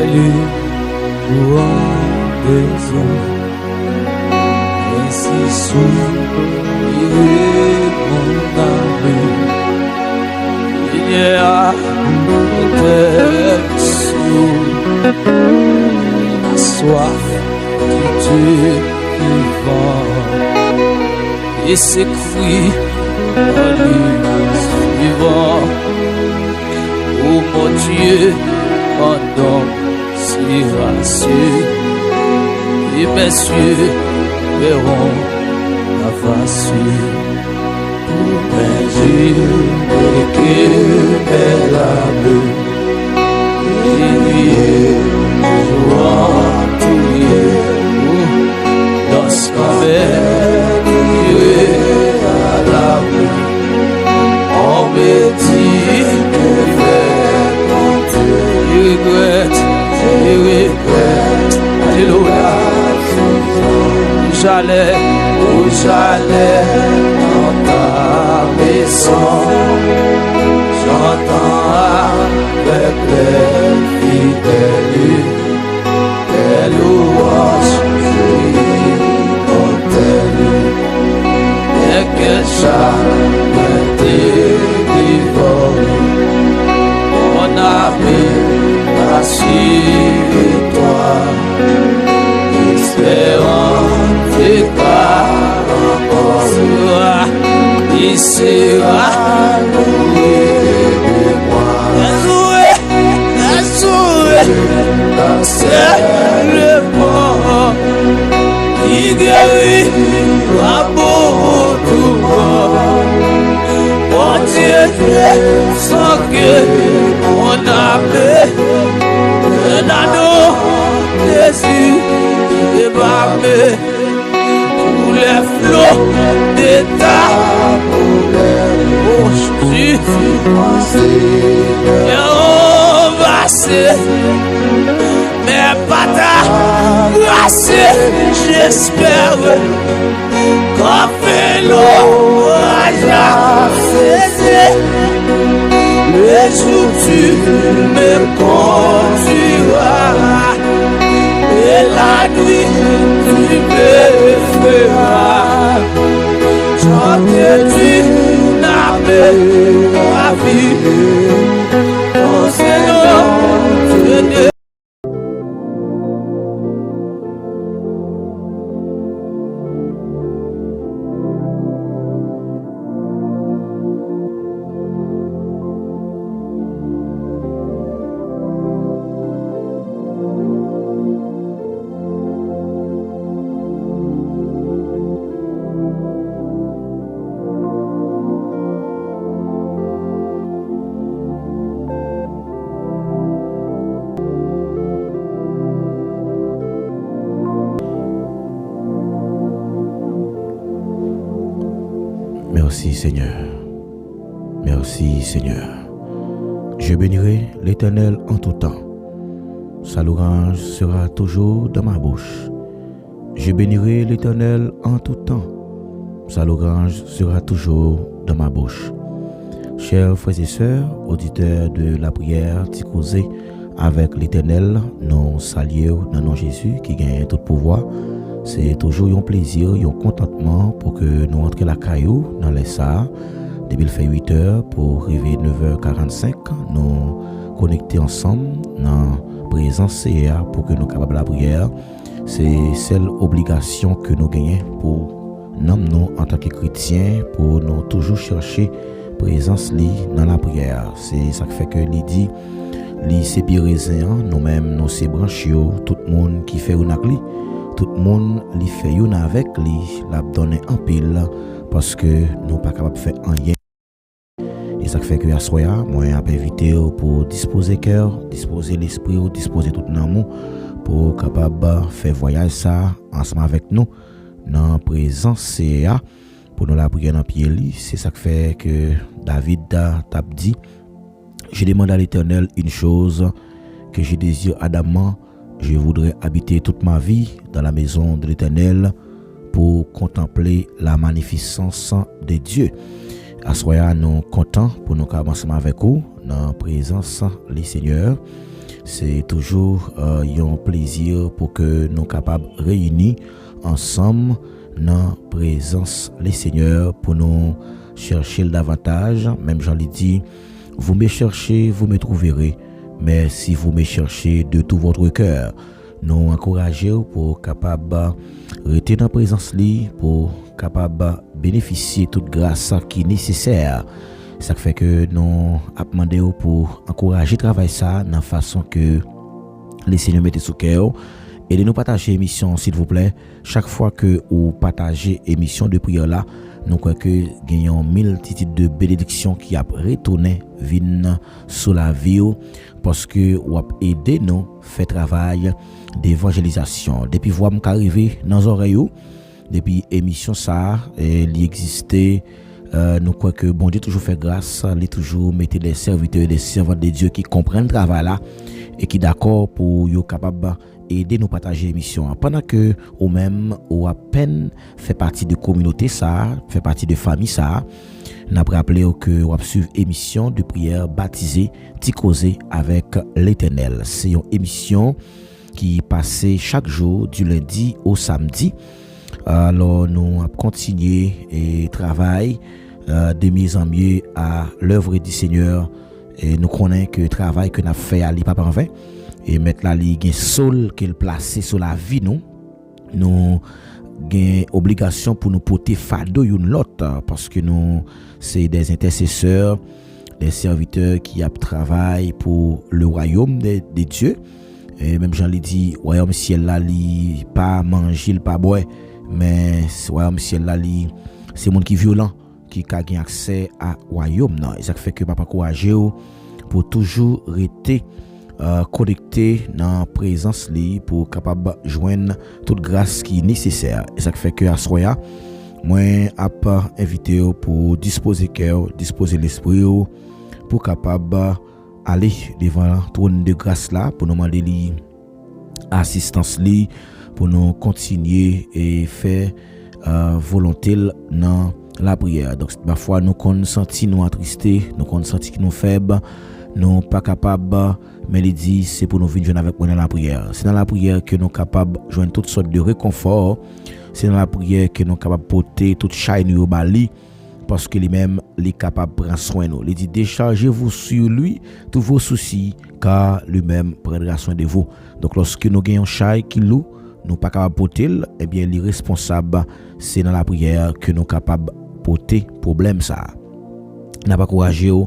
les courants des eaux, ainsi soupirer mon âme. Il y a des sous la soif qui tue vivant, et s'écrit dans les suivants. Oh mon Dieu, pendant si rassuré, et mes yeux verront la face pour mes yeux et que mes larmes et jouant tout dans ce qu'on fait à la rue. On me dit que je regrette, alléluia. Où j'allais dans ta maison, j'entends avec les fidèles des louanges immortelles, et que jamais délivré, mon ami, rassure-toi, espérant tes paroles, il sera loué de moi. C'est le mort qui guérit la beaucoup mon Dieu, sans que mon âme un anneau dessus débarqué pour les flots de ta bouche. Et on va se mais pas ta grâce, j'espère qu'on fait l'orage à cesser. Le jour tu me conduiras et la nuit tu me feras chanter du name la vie. Oh Seigneur, Dieu. Merci Seigneur. Merci Seigneur. Je bénirai l'Éternel en tout temps. Sa louange sera toujours dans ma bouche. Je bénirai l'Éternel en tout temps. Sa louange sera toujours dans ma bouche. Chers frères et sœurs, auditeurs de la prière, t'y causer avec l'Éternel, nous saluons dans nom Jésus qui gagne tout pouvoir. C'est toujours un plaisir, un contentement pour que nous entrions la caillou dans les salles. Depuis le fait 8 heures pour arriver 9h45, nous connecter ensemble dans la présence CA pour que nous capables de la prière. C'est celle obligation que nous gagnons pour nous en tant que chrétiens, pour nous toujours chercher présence dans la prière. C'est ça qui fait que dit c'est piriséen, nous-mêmes nous c'est branchés, tout le monde qui fait une acli. Tout le monde li fait une avec lui, l'a donné en pile parce que nous pas capable de faire rien. Et ça fait que à soya, moi j'ai invité pour disposer cœur, disposer l'esprit, disposer tout l'amour pour capable faire voyage ça ensemble avec nous dans présence CA pour nous la prière dans pied li. C'est ça qui fait que David t'a dit, je demande à l'Éternel une chose que je désire ardemment. Je voudrais habiter toute ma vie dans la maison de l'Éternel pour contempler la magnificence de Dieu. À soya nous contents pour nous commencer avec vous dans la présence du Seigneur. C'est toujours un plaisir pour que nous capables réunis ensemble dans la présence des Seigneurs pour nous chercher davantage. Même Jean l'ai dit, vous me cherchez, vous me trouverez. Mais si vous me cherchez de tout votre cœur, nous encourager pour capable rester dans la présence pour capable bénéficier de toute grâce qui est nécessaire. Ça fait que nous avons demandé pour encourager le travail ça de la façon que les Seigneurs mettent sous cœur. Et de nous partager l'émission, s'il vous plaît. Chaque fois que vous partagez l'émission de prière là, nous croyons que gagnons multitude de bénédictions qui a retourné viennent sur la vie parce que vous avez aidé nous faire travail d'évangélisation. Depuis voir m'arriver dans les oreilles, depuis l'émission ça, il existait. Nous croyons que bon Dieu toujours fait grâce, il toujours mettre des serviteurs et des servantes de Dieu qui comprennent le travail là et qui d'accord pour être capable aider nous partager l'émission. Pendant que ou même ou à peine fait partie de communauté ça, fait partie de famille ça, n'a rappelé que ou suivre émission de prière baptisée Ticosé avec l'Éternel. C'est une émission qui passait chaque jour du lundi au samedi. Alors nous avons continué et travail de mieux en mieux à l'œuvre du Seigneur et nous connaissons que le travail que nous avons fait à l'IPA en vain et mettre la ligue sol qu'il placé sur la vie nous avons obligation pour nous porter fardeau une l'autre parce que nous c'est des intercesseurs, des serviteurs qui travaillent pour le royaume de Dieu. Et même Jean lui dit royaume ciel là li pas manger pas boire mais royaume ciel là li c'est monde qui violent qui a gain accès à royaume non et ça fait que papa encourager pour toujours rester connecté dans présence li pour capable joindre toute grâce qui est nécessaire et ça fait que à soya moi a invité pour disposer cœur disposer l'esprit pour capable aller devant le trône de grâce là pour nous demander li assistance li pour nous continuer et faire volonté dans la prière. Donc parfois nous qu'on senti nous attristés, nous qu'on senti que nous faibles, nous pas capables, mais il dit c'est pour nous venir joindre avec moi dans la prière. C'est dans la prière que nous capables joindre toutes sortes de réconfort. C'est dans la prière que nous capables porter toute chaîne au bali parce que lui-même est capable de prendre soin de nous. Il dit déchargez-vous sur lui tous vos soucis car lui-même prendra soin de vous. Donc lorsque nous gagnons chaîne qui loue nous pas capable porter, eh bien les responsables c'est dans la prière que nous capables porter problème ça. N'a pas courageux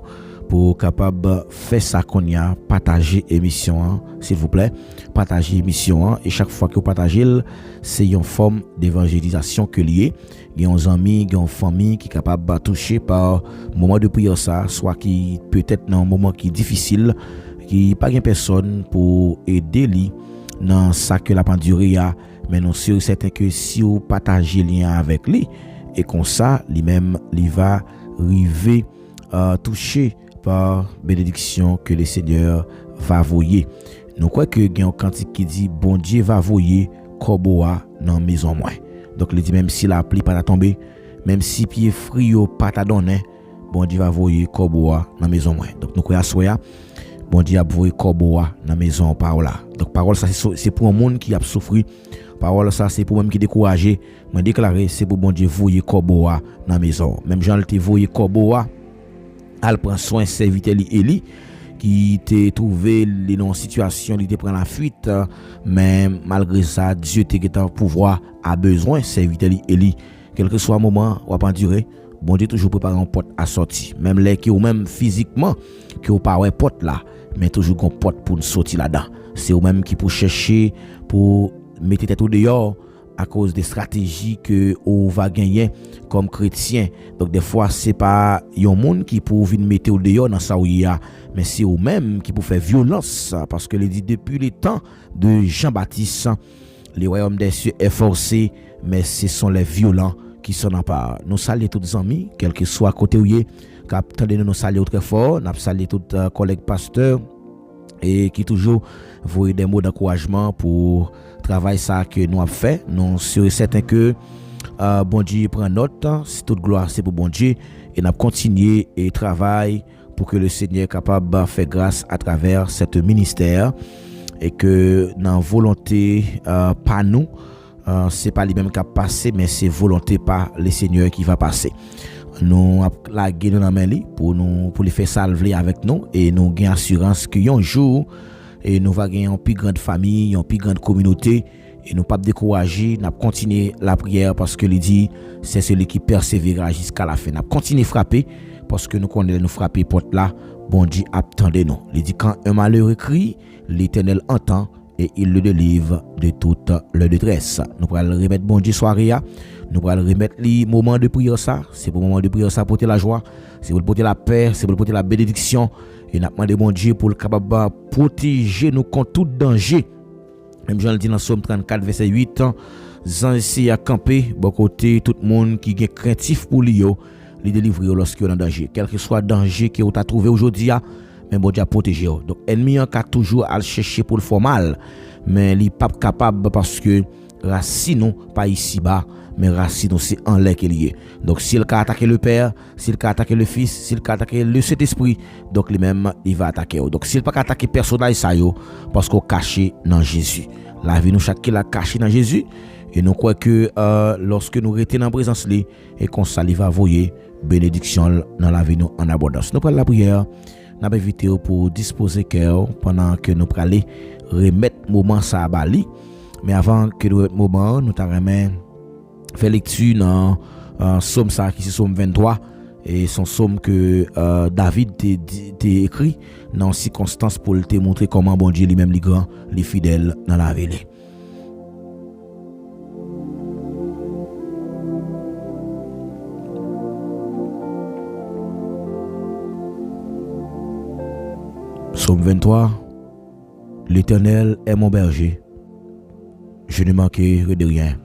pour capable faire ça qu'on y a partager émission s'il vous plaît, partager émission et chaque fois que vous partagez c'est une forme d'évangélisation que lié. Il y a des amis, il y a une famille qui est capable de toucher par moment de prière ça, soit qui peut-être dans un moment qui est difficile, qui pas de personne pour aider lui dans ça que la pendurée a, mais non sûr certain que si vous partagez lien avec lui et comme ça lui-même il va arriver toucher par bénédiction que le Seigneur va voyer. Nous croyons que il y a un cantique qui dit bon Dieu va voyer corboa dans maison moi. Donc il dit même si la pluie pas tomber, même si pied frio pas ta donner, bon Dieu va voyer corboa dans maison moi. Donc nous croyons soya bon Dieu a voyer corboa dans maison parole là. Donc parole ça c'est pour un monde qui a souffert. Parole ça c'est pour même qui découragé. Moi déclarer c'est pour bon Dieu voyer corboa dans maison. Même Jean le voyer corboa al prend soin serviteur Élie qui t'est trouvé dans une situation il te prend la fuite mais malgré ça Dieu t'a pouvoir a besoin serviteur Élie quel que soit moment ou pas durer bon Dieu toujours préparer un porte à sortir même les qui ou même physiquement qui ou pas ouais porte là mais toujours une porte pour sortir là-dedans c'est eux même qui pour chercher pour mettre tête au dehors à cause des stratégies que on va gagner comme chrétien. Donc des fois c'est pas un monde qui pour venir mettre au dehors dans ça où il y a mais c'est eux même qui pour faire violence parce que il dit depuis les temps de Jean-Baptiste le royaume des cieux est forcé mais ce sont les violents qui s'en emparent. Nous saluons tous les amis quel que soit côté où il est attendez nous saluer très fort, nous saluons tous collègues pasteurs et qui toujours voient des mots d'encouragement pour travail ça que nous avons fait. Nous sommes certains que bon Dieu prend note, c'est toute gloire c'est pour bon Dieu et nous continuer et travail pour que le Seigneur est capable de faire grâce à travers cette ministère et que dans volonté pas nous c'est pas lui-même qui a passé mais c'est volonté par le Seigneur qui va passer. Nous la guérir dans main pour les faire salver avec nous et nous gain assurance que un jour et nous va gagner une plus grande famille, une plus grande communauté et nous pas décourager, n'a continuer la prière parce que il dit c'est celui qui persévérera jusqu'à la fin. N'a continuer frapper parce que nous connaissons nous frapper porte là, bon Dieu attendez-nous. Il dit quand un malheureux crie, l'Éternel entend et il le délivre de toute leur détresse. Nous allons remettre bon Dieu soirée, nous allons remettre les moments de prière ça, c'est pour moment de prière ça porter la joie, c'est pour porter la paix, c'est pour porter la bénédiction et nous demandons bon Dieu pour le capable protéger nous contre tout danger. Même Jean le dit dans Somme 34 verset 8, Jean ici à camper bon côté tout le monde qui est craintif pour lui les délivrer lorsqu'il est en danger, quel que soit le danger que vous avez trouvé aujourd'hui, mais bon Dieu a protégé. Donc ennemi a toujours à le chercher pour le faire mal, mais il n'est pas capable parce que racine pas ici bas, mais racine c'est en l'air qu'il y est. Donc s'il a attaqué le Père, s'il a attaqué le Fils, s'il a attaqué le Saint-Esprit, donc lui-même il va attaquer. Donc s'il pas attaquer personnage ça yo parce qu'on caché dans Jésus. La vie nous chaque la caché dans Jésus et nous croyons que lorsque nous restons dans la présence lui et qu'on s'allie va voyer bénédiction dans la vie nous en abondance. Nous prenons la prière. Nous avons invité pour disposer cœur pendant que nous allons remettre moment ça à Bali. Mais avant que nous remettre moment, nous allons faire lecture dans Somme ça qui c'est Somme 23 et son somme que David t'a écrit dans circonstances pour te montrer comment bon Dieu lui-même les grand, les fidèles dans la vie. Psaume 23. L'Éternel est mon berger, je ne manquerai de rien.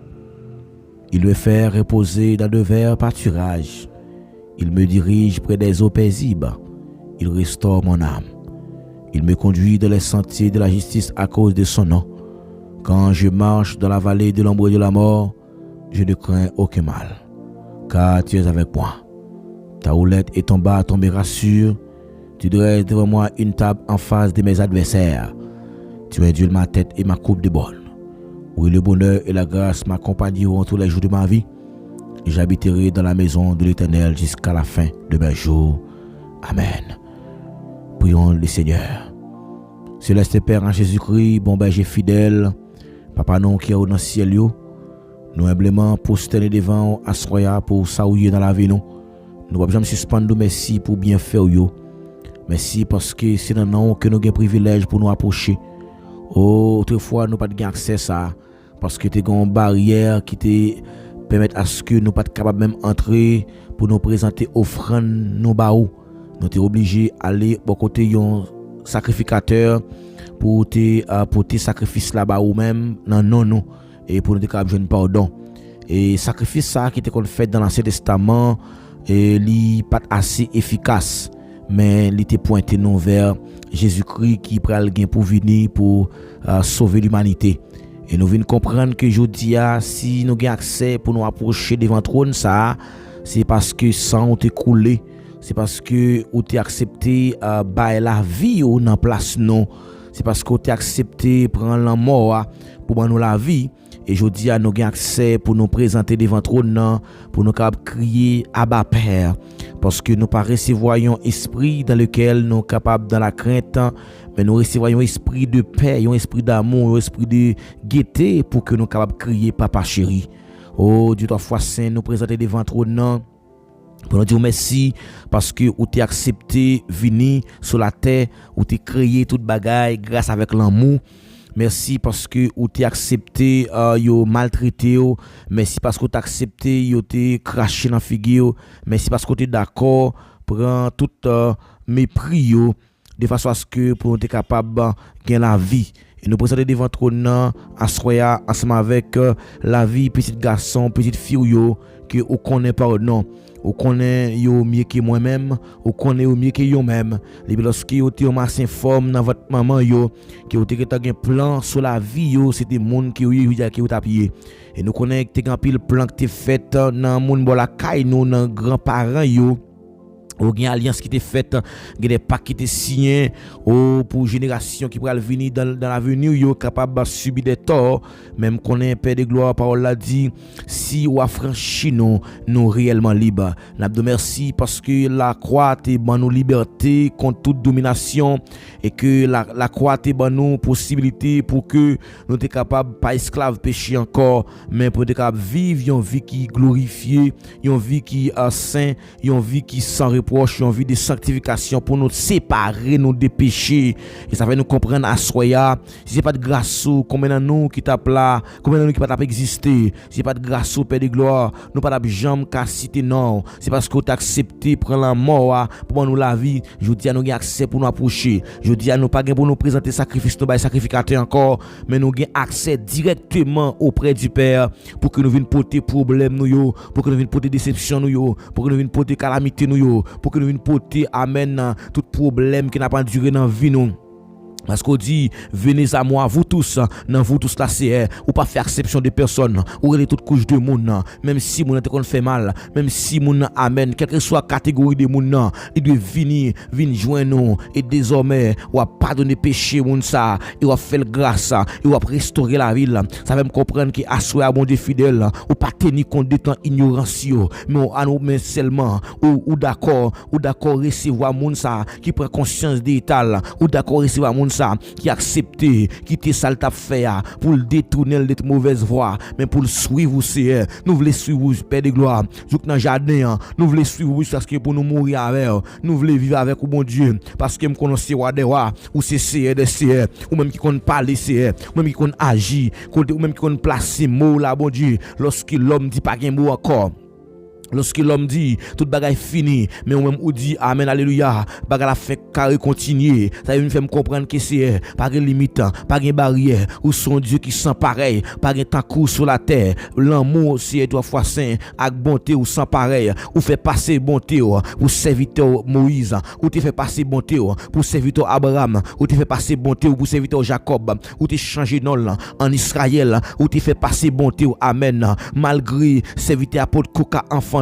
Il me fait reposer dans de verts pâturages. Il me dirige près des eaux paisibles. Il restaure mon âme. Il me conduit dans les sentiers de la justice à cause de son nom. Quand je marche dans la vallée de l'ombre de la mort, je ne crains aucun mal, car tu es avec moi. Ta houlette et ton bâton me rassurent. Tu dresses devant moi une table en face de mes adversaires. Tu induis ma tête et ma coupe de bonne. Oui, le bonheur et la grâce m'accompagneront tous les jours de ma vie. Et j'habiterai dans la maison de l'Éternel jusqu'à la fin de mes jours. Amen. Prions le Seigneur. Céleste Père en Jésus-Christ, bon berger fidèle, Papa non qui est dans le ciel, nous humblement prosterner devant assoya pour saouiller dans la vie nous. Nous ne jamais suspendre merci pour bien faire yo. Merci parce que c'est dans nous que nous avons privilège pour nous approcher. Autrefois nous pas de accès à ça parce que tu as une barrière qui te permet à ce que nous pas capable même entrer pour nous présenter offrande nous baou. Nous sommes obligés d'aller au côté d'un sacrificateur pour te sacrifice là-bas ou même non nous et pour nous capable joindre pardon. Et sacrifice ça qui était fait dans l'Ancien Testament et li pas assez efficace. Mais il était pointé nous vers Jésus-Christ qui prend le gain pour venir pour sauver l'humanité. Et nous venons comprendre que aujourd'hui, si nous avons accès pour nous approcher devant le trône, ça, c'est parce que sang a coulé, c'est parce que vous avez accepté la vie dans place non, c'est parce que vous avez accepté prendre la mort pour nous la vie. Et aujourd'hui, nous avons accès pour nous présenter devant le trône, pour nous crier Abba Père. Parce que nous ne recevons pas esprit dans lequel nous sommes capables dans la crainte, mais nous recevons un esprit de paix, un esprit d'amour, un esprit de gaieté pour que nous soyons capables de crier Papa chéri. Oh Dieu, toi, foi saint, nous présenter devant le trône pour nous dire merci parce que vous avez accepté venir sur la terre, vous avez créé toute bagaille grâce avec l'amour. Merci parce que vous avez accepté yo maltraité. Merci parce que vous avez accepté yo te craché dans figure. Merci parce que vous êtes d'accord prend tout mépris yo de façon à ce que pour être capable de gagner la vie. Et nous présenter devant trône assoya ensemble avec la vie petit garçon, petite fille yo que on connaît pas non. On connaît yo mieux que moi-même, on connaît yo mieux que yo même. Et lorsque yo te masse forme dans votre maman yo, que vous avez un plan sur la vie yo, c'est des monde qui yo tapé. Et nous connaît que un pile plan que t'es fait dans monde bon la caille nous dans grands-parents yo. ou une alliance qui était faite, des pactes qui étaient signés pour génération qui pourra venir dans l'avenir, yo capable de subir des torts, même qu'on est Père de gloire, parole l'a dit, si ou affranchi nous réellement libres. N'a de merci parce que la croix est ban nous liberté contre toute domination et que la croix est ban nous possibilité pour que nous soyons capables pas esclaves péché encore, mais pour être capable vivre une vie qui glorifiée, une vie qui est sainte, une vie qui sans reproche, une vie de sanctification pour nous séparer nous des péchés. Et ça fait nous comprendre à soya, si c'est pas de grâce combien de nous qui tape là, combien de nous qui pas exister, si c'est pas de grâce au Père de gloire, nous pas jamais qu'à citer non, c'est parce que tu as accepté prendre la mort pour nous la vie. Je dis à nous accès pour nous approcher, je dis à nous pas pour nous présenter sacrifice, nous pas sacrificateur encore, mais nous avons accès directement auprès du Père pour que nous venions porter problème nous, pour que nous venions porter déception nous, pour que nous venions porter calamité nous, pour que nous venions porter amen tout problème qui n'a pas duré dans la vie nous. Parce qu'on dit, venez à moi, vous tous, non, vous tous là, c'est, ou pas faire exception de personnes, ou les toutes couches de monde, même si mon qu'on fait mal, même si mon amen, quelle que soit la catégorie de monde, il doit venir joindre nous, et désormais, ou à pardonner péché, moun ça, et ou à faire grâce, et ou à restaurer la ville. Ça va me comprendre que assoyer à bon Dieu fidèle, ou pas tenir compte de temps ignorance, mais à nous, mais seulement, ou d'accord recevoir moun ça, qui prend conscience d'état, ou d'accord recevoir moun ça qui accepté quitter ça t'a fait pour le détourner de mauvaise voie mais pour le suivre c'est nous voulons suivre Père de gloire jouk dans jardin nous voulons suivre parce que pour nous mourir avec nous voulons vivre avec bon Dieu parce que me connaissez roi des rois ou c'est des CR ou même qui connaît parler CR ou même qui connaît agir ou même qui connaît placer mot là bon Dieu lorsque l'homme dit pas gain mot encore. Lorsque l'homme dit tout bagaille fini mais ou même ou dit amen alléluia bagaille la fait carré continuer ça veut faire me comprendre que c'est pas de limite pas de barrière ou son Dieu qui sent pareil pas de temps court sur la terre l'amour c'est 3 fois saint avec bonté ou sans pareil ou fait passer bonté pour serviteur Moïse ou te fait passer bonté pour serviteur Abraham ou te fait passer bonté pour serviteur Jacob ou te changer nom en Israël ou te fait passer bonté amen malgré serviteur apôtre Coca enfant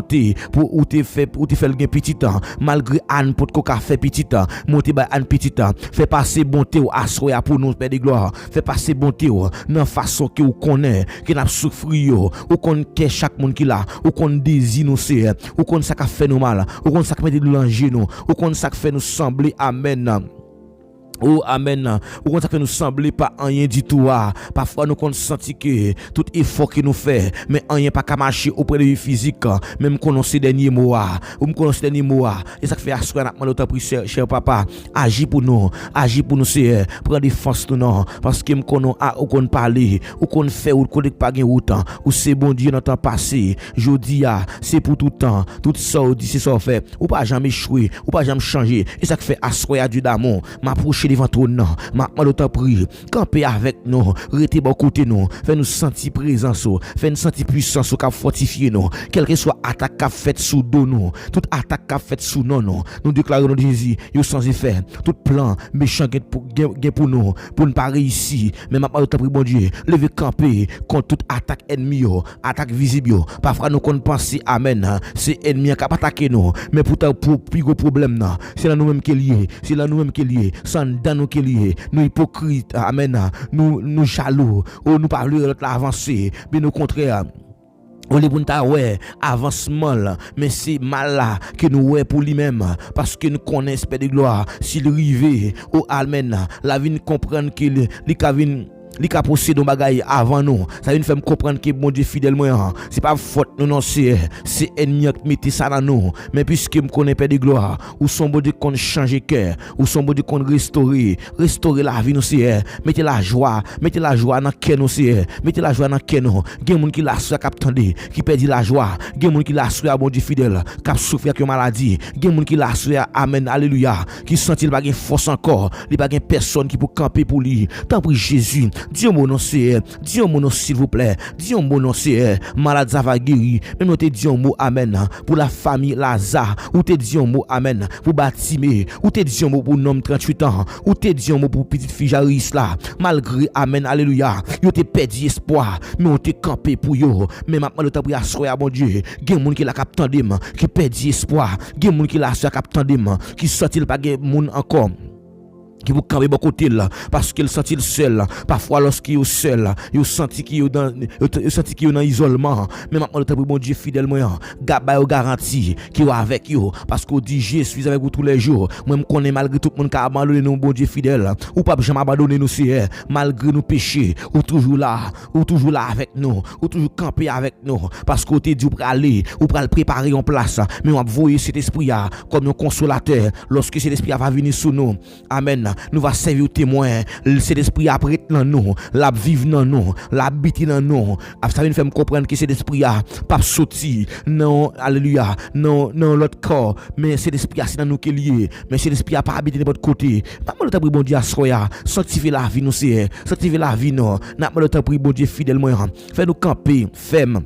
pour ou te fait le gain petit temps malgré Anne pour coca fait petit temps monter ba Anne petit temps fait passer bonté ou assoya pour nous Père de gloire fait passer bonté dans façon que ou connaît que n'a souffrir ou qu'on que chaque monde qui là ou qu'on désire nous c'est ou qu'on ça fait nous mal ou qu'on ça mettre de l'ange nous ou qu'on ça fait nous sembler amen. Oh amen. Ou quand ça fait nous sembler pas rien du tout. Parfois nous qu'on senti que tout effort que nous fait mais rien pas qu'à marcher auprès de physique même qu'on ces derniers mots ou me connaît derniers mots et ça fait assurer n'a demandé autant cher papa agis pour nous c'est prendre défense nous non parce que me connaît ou qu'on parler ou qu'on fait ou qu'on pas gain autant ou c'est bon Dieu dans temps passé jodi c'est pour tout temps tout ça dit c'est ça fait ou pas jamais échouer ou pas jamais changer et ça fait assurer du d'amour m'approcher devant ton nom m'a autant prier camper avec nous rester bon côté nous fait nous sentir présence fait nous sentir puissance qui fortifier nous quelle que soit attaque qu'a fait sous dos nous toute attaque qu'a fait sous nous déclarons nous Jésus yo sans effet tout plan méchant pour nous pour ne pas réussir mais m'a autant prier bon Dieu lever camper contre toute attaque ennemi attaque visible parfois nous qu'on penser amen c'est ennemi qui attaquer nous mais pourtant pour plus gros problème c'est là nous même qui lié sans dans nous qui lié nous hypocrites amen nous jaloux ou nous parler de l'avancer mais au contraire on est pour nous avancement là mais c'est mal là que nous ouais pour lui-même parce que nous connaissons Père de gloire s'il rivé au amen la vie comprendre qu'il li ka posséder bagaille avant nous ça vient faire me comprendre que bon Dieu fidèle moi c'est pas faute non c'est ennemi qui mettait ça dans nous mais puisque me connaît Père de gloire ou son bon Dieu qu'on changer cœur ou son bon Dieu qu'on restaurer la vie nous c'est mettez la joie dans cœur nous c'est mettez la joie dans cœur nous gen moun qui la souffre cap tande qui perdit la joie gen moun qui la souffre bon Dieu fidèle cap souffrir avec maladie gen moun qui la souffre amen alléluia qui sentit pas gain force encore il pas gain personne qui pour camper pour lui tant pis Jésus Dis mon nom Seigneur, dis mon nom s'il vous plaît, dis mon nom Seigneur, malade ça va guérir. Même nous te dis un mot amen pour la famille Lazare, ou te dis un mot amen pour Batimé, ou te dis un mot pour un homme 38 ans, ou te dis un mot pour petite fille Jaris là. Malgré amen alléluia, yo te perdu espoir, mais on te campé pour yo. Mais maintenant le temps pour assoir bon Dieu, gen moun qui la cap tandem, qui perdu espoir, gen moun qui la cap tandem, qui sorti pas gen moun encore qui vous camper bon côté là parce qu'il sentit seul parfois lorsqu'il est seul il senti qu'il est dans isolement mais maintenant le temps pour bon Dieu fidèle moi gaba yo garantie qui est avec yo parce qu'on dit je suis avec vous tous les jours moi me connais malgré tout le monde qui a abandonné nous bon Dieu fidèle ou pas jamais abandonner nous Seigneur malgré nos péchés ou toujours là avec nous ou toujours camper avec nous parce qu'on te dit pour aller ou pour préparer en place mais on va voyer cet esprit comme un consolateur lorsque cet esprit va venir sur nous amen. Nous va servir au témoin, cet esprit après dans nous, la vivre dans nous, la habiter dans nous. Ça vient faire me comprendre que cet esprit a pas sorti, non, alléluia, non, l'autre corps, mais cet esprit a c'est dans nous qui est lié, mais cet esprit a pas habité de votre côté. Pas mal de temps pour bon Dieu assoya, sanctifier la vie nous c'est, sanctifier la vie nous. N'a pas le temps pour bon Dieu fidèlement, fait nous camper, ferme.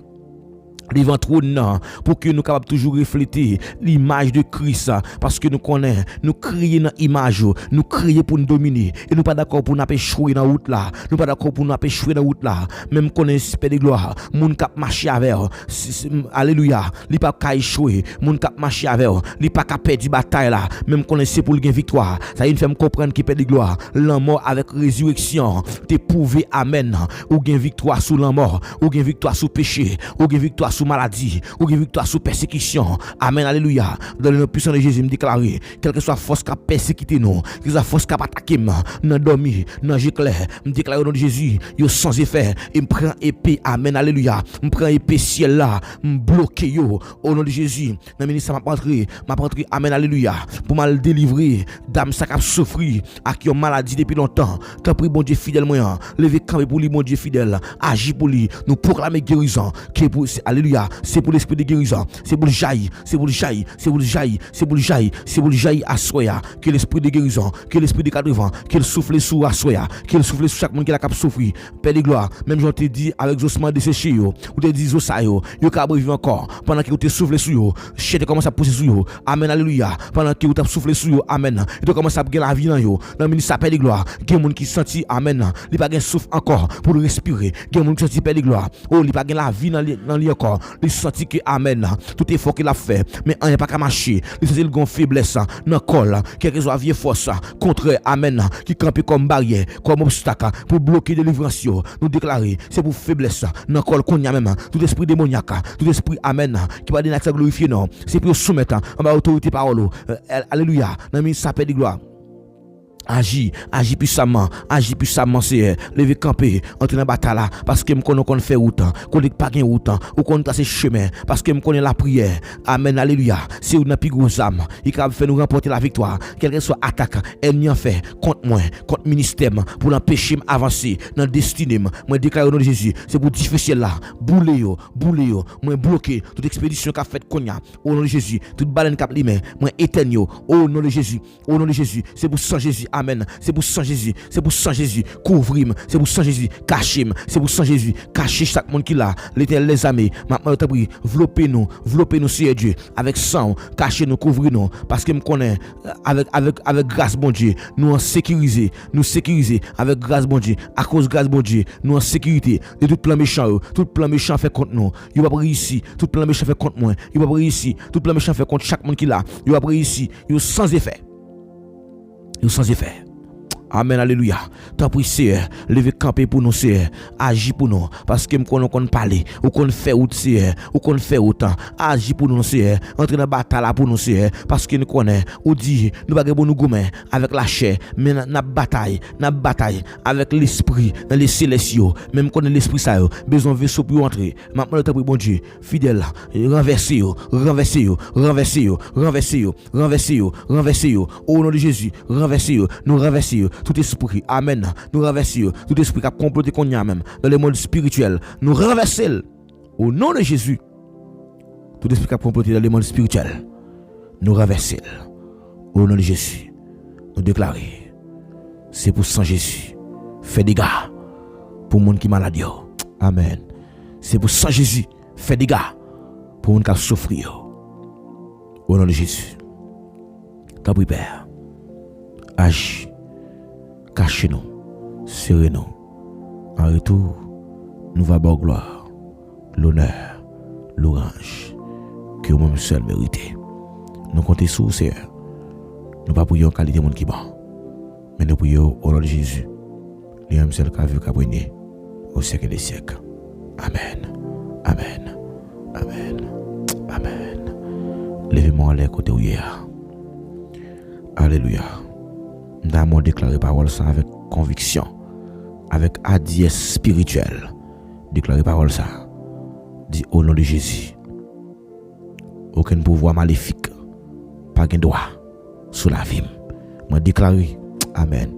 Devant trône pour que nous capables toujours refléter l'image de Christ parce que nous connaissons nous crier dans image nous crier pour nous dominer et nous pas d'accord pour nous échouer dans route là nous pas d'accord pour nous échouer dans route là même connaît Père de gloire moun cap marcher avec alléluia li pas ka échouer moun cap marcher avec li pas ka perdre bataille là même connaît c'est pour gagner victoire ça il fait me comprendre que Père de gloire la mort avec résurrection t'es prouvé amen ou gain victoire sur la mort ou gain victoire sur péché ou gain victoire sous maladie ou victoire sous persécution amen alléluia dans le nom puissant de Jésus me déclarer quelle que soit force qui a persécuté nous quelle que soit force qui a attaqué dans dormi dans j'éclaire me déclarer au nom de Jésus yo sans effet et me prend épée amen alléluia me prend épée ciel là me bloquer yo au nom de Jésus dans ministère m'a rentrer amen alléluia pour mal délivrer dame ça qui souffrir à qui ont maladie depuis longtemps tant prie bon Dieu fidèle moi lever camp pour lui bon Dieu fidèle agir pour lui nous proclamer guérison qui pour alléluia c'est pour l'esprit de guérison, c'est pour le jaillir, à soya, que l'esprit de guérison, que l'esprit de cadrevant, qu'il souffle sous à soya, qu'il souffle sous chaque monde qui a cap souffrir. Père de gloire, même j'en te dit avec ossements desséchés yo, ou te dit osa yo ka vivre encore pendant que tu souffle sous yo, chete commence à pousser sous yo. Amen alléluia. Pendant que tu souffle sous yo, amen. Et tu commence à gagner la vie dans yo. Dans le ministère Père de gloire, il y a monde qui senti amen, il pas gain souffle encore pour le respirer. Il y a monde qui senti Père de gloire, oh il pas gain la vie dans lui encore. Il senti que amen tout effort qu'il a fait mais on n'est pas qu'à marcher il senti le gon faiblesse dans col quelque soit vieille force contre amen qui campe comme barrière comme obstacle pour bloquer délivrance nous déclarer c'est pour faiblesse dans col qu'on y a même tout esprit démoniaque tout esprit amen qui va donner accès glorifié non c'est pour soumettre en bas autorité parole alléluia dans mi s'appelle de gloire. Agis puissamment, c'est lever camper, entrer dans la bataille là, parce que me connais qu'on fait route, qu'on n'est pas gain route, ou qu'on trace chemin, parce que me connais la prière. Amen, alléluia. C'est une plus grosse âme, il va faire nous remporter la victoire, quelle que soit attaque, ennemi en fait, contre moi, contre ministère, pour l'empêcher d'avancer dans le destinée. Moi déclare au nom de Jésus, c'est pour difficile là, bouler yo, moi bloquer toute expédition qu'a fait Konya, au nom de Jésus, toute baleine cap li mais moi éteindre yo, au nom de Jésus, c'est pour sang Jésus. Amen. C'est pour sang Jésus. Couvrir-moi. C'est pour sang Jésus. Cacher-moi. C'est pour sang Jésus. Cacher chaque monde qui l'a. L'Éternel les amis. Maintenant, t'as pris. Vloppez-nous, Seigneur Dieu. Avec sang. Cachez-nous, couvrez-nous. Parce que me connaît. Avec grâce, bon Dieu. Nous en sécuriser. Avec grâce, bon Dieu. À cause grâce, bon Dieu. Nous en sécurité. De tout plan méchant. Tout plan méchant fait contre nous. Il va pas ici. Tout plan méchant fait contre moi. Il va pas ici. Tout plan méchant fait contre chaque monde qui l'a. Il va pas ici. Il est sans effet. Sans effet. Amen, alléluia. Tant pis, Seigneur, levez camper pour nous, Seigneur. Agis pour nous. Parce que nous connaissons parler, ou qu'on fait autre, Seigneur, ou qu'on fait autant. Agis pour nous, Seigneur. Entrez dans la bataille pour nous, Seigneur. Parce que nous connaissons, ou dit, nous ne pouvons pas nous gommer avec la chair, mais nous bataille avec l'esprit, dans les célestiaux. Même qu'on a l'esprit, ça, besoin de vaisseau pour entrer. Maintenant, le temps pour bon Dieu, fidèle, renversez. Au nom de Jésus, renversez. Nous renversez. Tout esprit, amen, nous renversons tout esprit qui a comploté qu'on y a même dans le monde spirituel, nous renversons au nom de Jésus. Tout esprit qui a comploté dans le monde spirituel, nous renversons au nom de Jésus. Nous déclarons, c'est pour sang Jésus, fait dégâts, pour monde qui malade. Amen. C'est pour sang Jésus fait dégâts pour monde qui souffrir. Au nom de Jésus. T'as pris Père. Agis. Cachez-nous. Serrez-nous. En retour, nous va avoir gloire, l'honneur, l'orange que vous-même seul méritez. Nous comptons sur vous, Seigneur. Nous pas prions en qualité de monde qui bon. Mais nous prions au nom de Jésus. Lui-même seul qui a vu qu'après au siècle des siècles. Amen. Amen. Amen. Amen. Levez-moi en l'air côté où il y a. Alléluia. Nous avons déclaré parole ça avec conviction, avec adiès spirituel. Déclaré parole ça. Dit au nom de Jésus. Aucun pouvoir maléfique, pas de droit sur la vie. Moi déclaré, amen.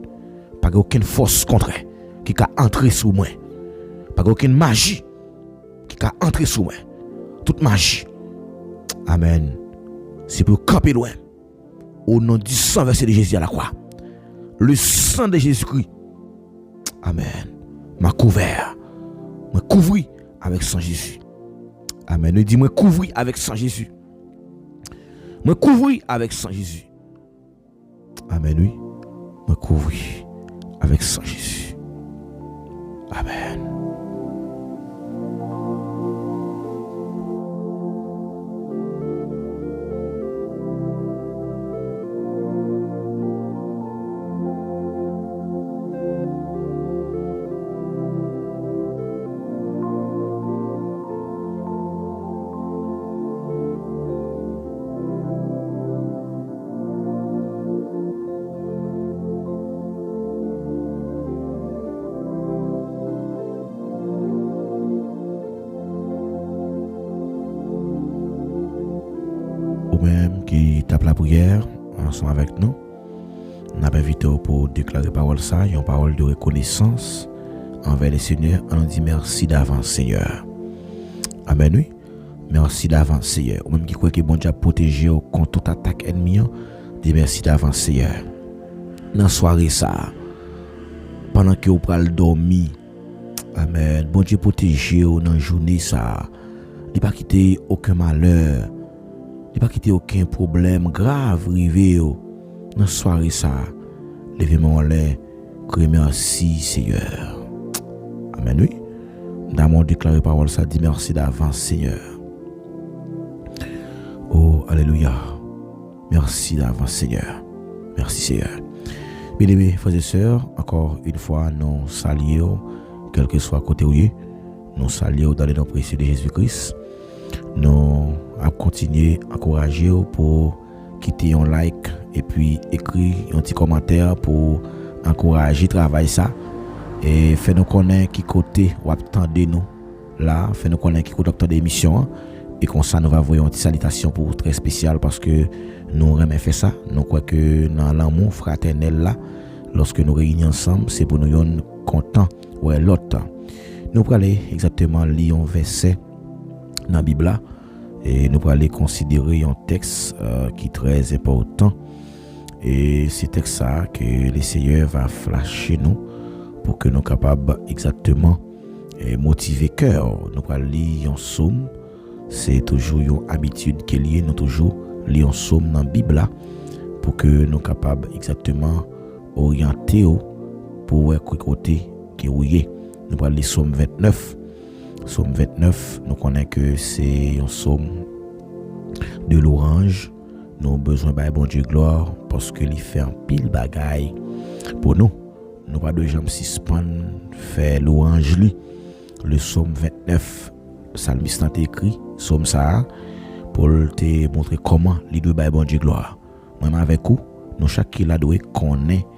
Pas aucune force contraire qui a entré sous moi. Pas aucune magie qui a entré sous moi. Toute magie. Amen. C'est pour camper loin. Au nom du sang versé de Jésus à la croix. Le sang de Jésus-Christ. Amen. M'a couvert. M'a couvri avec sang Jésus. Amen. Nous dit moi couvri avec sang Jésus. Me couvrir avec sang Jésus. Amen, oui. Me couvrir avec sang Jésus. Amen. Même qui tape la prière ensemble avec nous, nous avons invité pour déclarer parole ça, une parole de reconnaissance envers le Seigneur. On dit merci d'avance, Seigneur. Amen, oui. Merci d'avance, Seigneur. Ou même qui croit que bon Dieu a protégé contre toute attaque ennemie, dit merci d'avance, Seigneur. Dans la soirée ça, pendant que vous prenez dormir, amen. Bon Dieu protégé dans la journée ça. Il n'a pas quitté aucun malheur. Il n'y a pas quitté aucun problème grave arrivé dans la soirée ça. Levez-moi en l'air. Merci Seigneur. Amen, oui. Dans mon déclaré parole ça dit merci d'avance Seigneur. Oh, alléluia. Merci d'avance Seigneur. Merci Seigneur. Bien-aimés frères et sœurs, encore une fois, nous saluons, quel que soit côté où nous saluons dans le nom précieux de Jésus-Christ. Nous allons continuer à encourager pour quitter un like et puis écrire un petit commentaire pour encourager le travail ça et faire nous connaître qui côté ou attendez nous là, faire nous connaître qui côté de l'émission et comme ça nous va voir une petite salutation pour très spéciale parce que nous aimons faire ça. Nous croyons que dans l'amour fraternel là, lorsque nous réunissons ensemble, c'est pour nous être contents ouais l'autre. Nous allons aller exactement lire un verset dans la Bible et nous allons aller considérer un texte qui est très important et c'est texte ça que le Seigneur va flasher nous pour que nous soyons capables exactement motiver cœur. Nous allons lire un psaume, c'est toujours une habitude qui est liée, nous toujours lire un psaume dans la Bible pour que nous soyons capables exactement orienter pour voir côté qui est rouillé. Nous allons lire psaume 29. Psaume 29, nous connaissons que c'est un psaume de l'orange. Nous avons besoin de bon Dieu gloire parce qu'il fait un pile bagaille pour nous. Nous pas de jambes suspendre faire l'orange lui. Le psaume 29, le psalmiste a écrit psaume ça pour te montrer comment il doit bon Dieu gloire. Même avec vous, nous chaque qui la doit connaître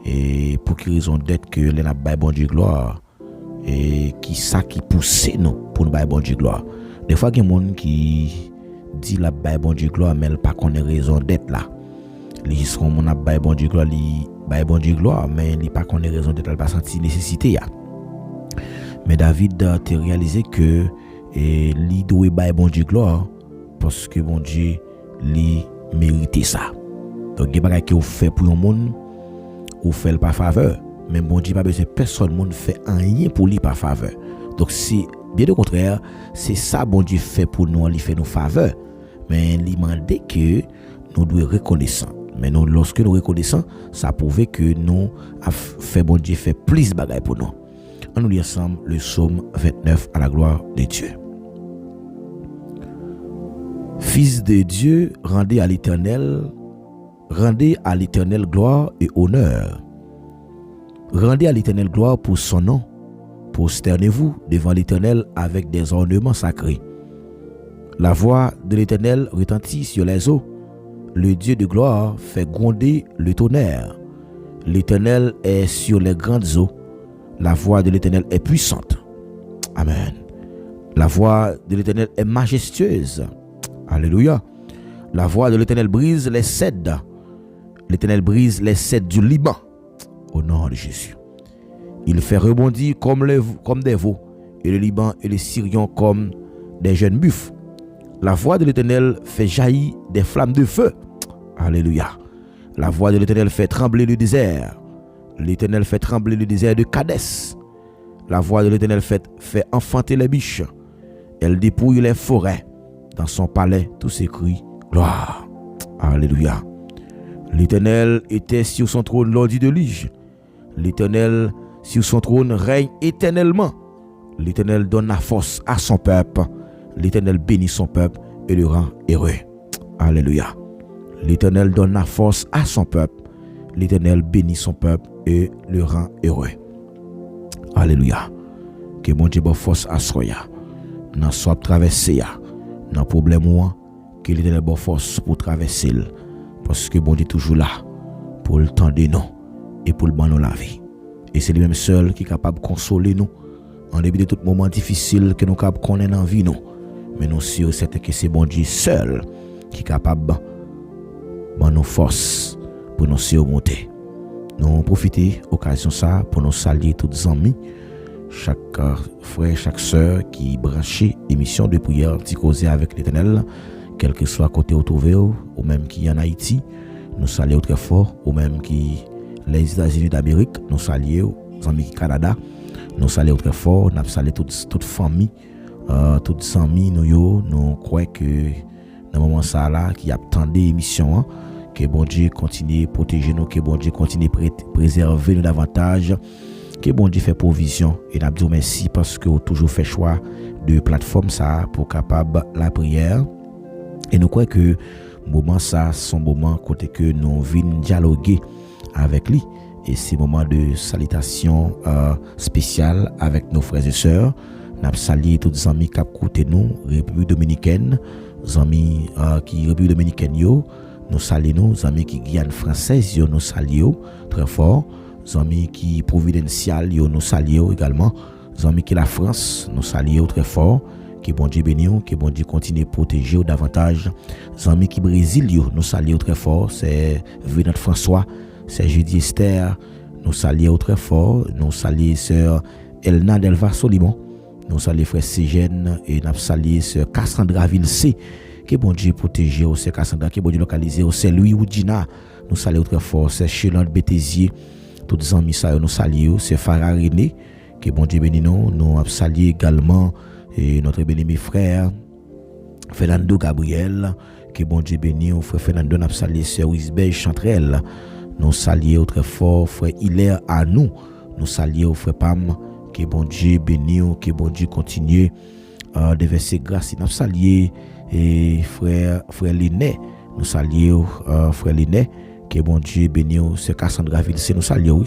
et pour quelle raison d'être que les n'a bon Dieu gloire. Et qui ça qui pousse nous pour nous bailler bon Dieu gloire. Des fois il y a des gens qui dit la bailler bon Dieu gloire mais elle pas connaît raison d'être là. Ils sont mon a bailler bon Dieu gloire, li bailler bon Dieu gloire mais il pas connaît raison d'être, elle pas senti nécessité ya. Mais David a réalisé que il doit bailler bon Dieu gloire parce que bon Dieu lui méritait ça. Donc il y a des choses qui fait pour un monde ou fait pas faveur. mais bon Dieu pas besoin personne monde fait rien pour lui par faveur. Donc c'est bien au contraire, c'est ça bon Dieu fait pour nous, il fait nos faveurs. Mais il demande que nous devons reconnaissant. Mais nous, lorsque nous reconnaissons, ça prouve que nous fait bon Dieu fait plus de bagailles pour nous. On nous lit ensemble le psaume 29 à la gloire de Dieu. Fils de Dieu, rendez à l'Éternel gloire et honneur. Rendez à l'Éternel gloire pour son nom. Prosternez-vous devant l'Éternel avec des ornements sacrés. La voix de l'Éternel retentit sur les eaux. Le Dieu de gloire fait gronder le tonnerre. L'Éternel est sur les grandes eaux. La voix de l'Éternel est puissante. Amen. La voix de l'Éternel est majestueuse. Alléluia. La voix de l'Éternel brise les cèdres. L'Éternel brise les cèdres du Liban. Au nom de Jésus. Il fait rebondir comme des veaux, et le Liban et les Syriens comme des jeunes buffles. La voix de l'Éternel fait jaillir des flammes de feu. Alléluia. La voix de l'Éternel fait trembler le désert. L'Éternel fait trembler le désert de Kadès. La voix de l'Éternel fait enfanter les biches. Elle dépouille les forêts. Dans son palais, tous ses cris, gloire. Alléluia. L'Éternel était sur son trône lors du déluge. L'Éternel sur son trône règne éternellement. L'Éternel donne la force à son peuple. L'Éternel bénit son peuple et le rend heureux. Alléluia. L'Éternel donne la force à son peuple. L'Éternel bénit son peuple et le rend heureux. Alléluia. Que mon Dieu bonne force à soya. Dans soit traverser ya. Dans problème ou que l'Éternel bonne force pour traverser. Parce que bon Dieu toujours là pour le temps de nous et pour le bon nous la vie. Et c'est lui-même seul qui est capable de consoler nous en début de tout moment difficile que nous sommes capables dans la vie. Mais nous sommes certains que c'est bon Dieu seul qui est capable de nous force pour nous surmonter. Nous profitons de l'occasion ça pour nous saluer tous les amis, chaque frère, chaque sœur qui branché émission de prière qui cause avec l'Éternel, quel que soit côté autour ou même qui en Haïti, nous saluons très fort, ou même qui les États-Unis d'Amérique, nous saluons les amis du Canada, nous saluons très fort, nous saluons toute famille, toutes les amis, nous croyons que dans le moment ça là, qui attendait l'émission, que bon Dieu continue à protéger nous, que bon Dieu continue à préserver nous davantage, que bon Dieu fait provision. Et nous disons merci parce que vous avez toujours fait choix de plateforme ça pour capable la prière. Et nous croyons que moment ça, son moment côté que nous venons dialoguer avec lui. Et c'est moment de salutation spéciale avec nos frères et sœurs. Nous saluons tous les amis qui écoutent nous, République Dominicaine, les amis qui République Dominicaine, nous saluons, les amis qui Guyane française, nous saluons très fort, les amis qui Providential, nous saluons également, les amis qui la France, nous saluons très fort. Que bon Dieu bénisse, que bon Dieu continue à protéger davantage. Les amis qui Brésil, nous saluons très fort. C'est Venant François, c'est Judy Esther, nous saluons très fort. Nous saluons sœur Elna Delva Solimon, nous saluons frère Ségène et nous saluons sœur Cassandra Vilsé. Que bon Dieu protège, c'est Cassandra, que bon Dieu localise, c'est Louis Oudina, nous saluons très fort. C'est Chélan Bétésier, tous les amis, nous saluons. C'est Farah René, que bon Dieu bénisse nous. Nous saluons également. Et notre bien-aimé frère Fernando Gabriel, que bon Dieu bénisse, frère Fernando, nous saluons sœur Isabelle Chantrel, nous saluons très fort frère Hilaire à nous saluons frère Pam, que bon Dieu bénisse, que bon Dieu continue de verser grâce. Nous saluons et frère Liné, nous saluons frère Liné, que bon Dieu bénisse, c'est Cassandra Vilsé, nous saluons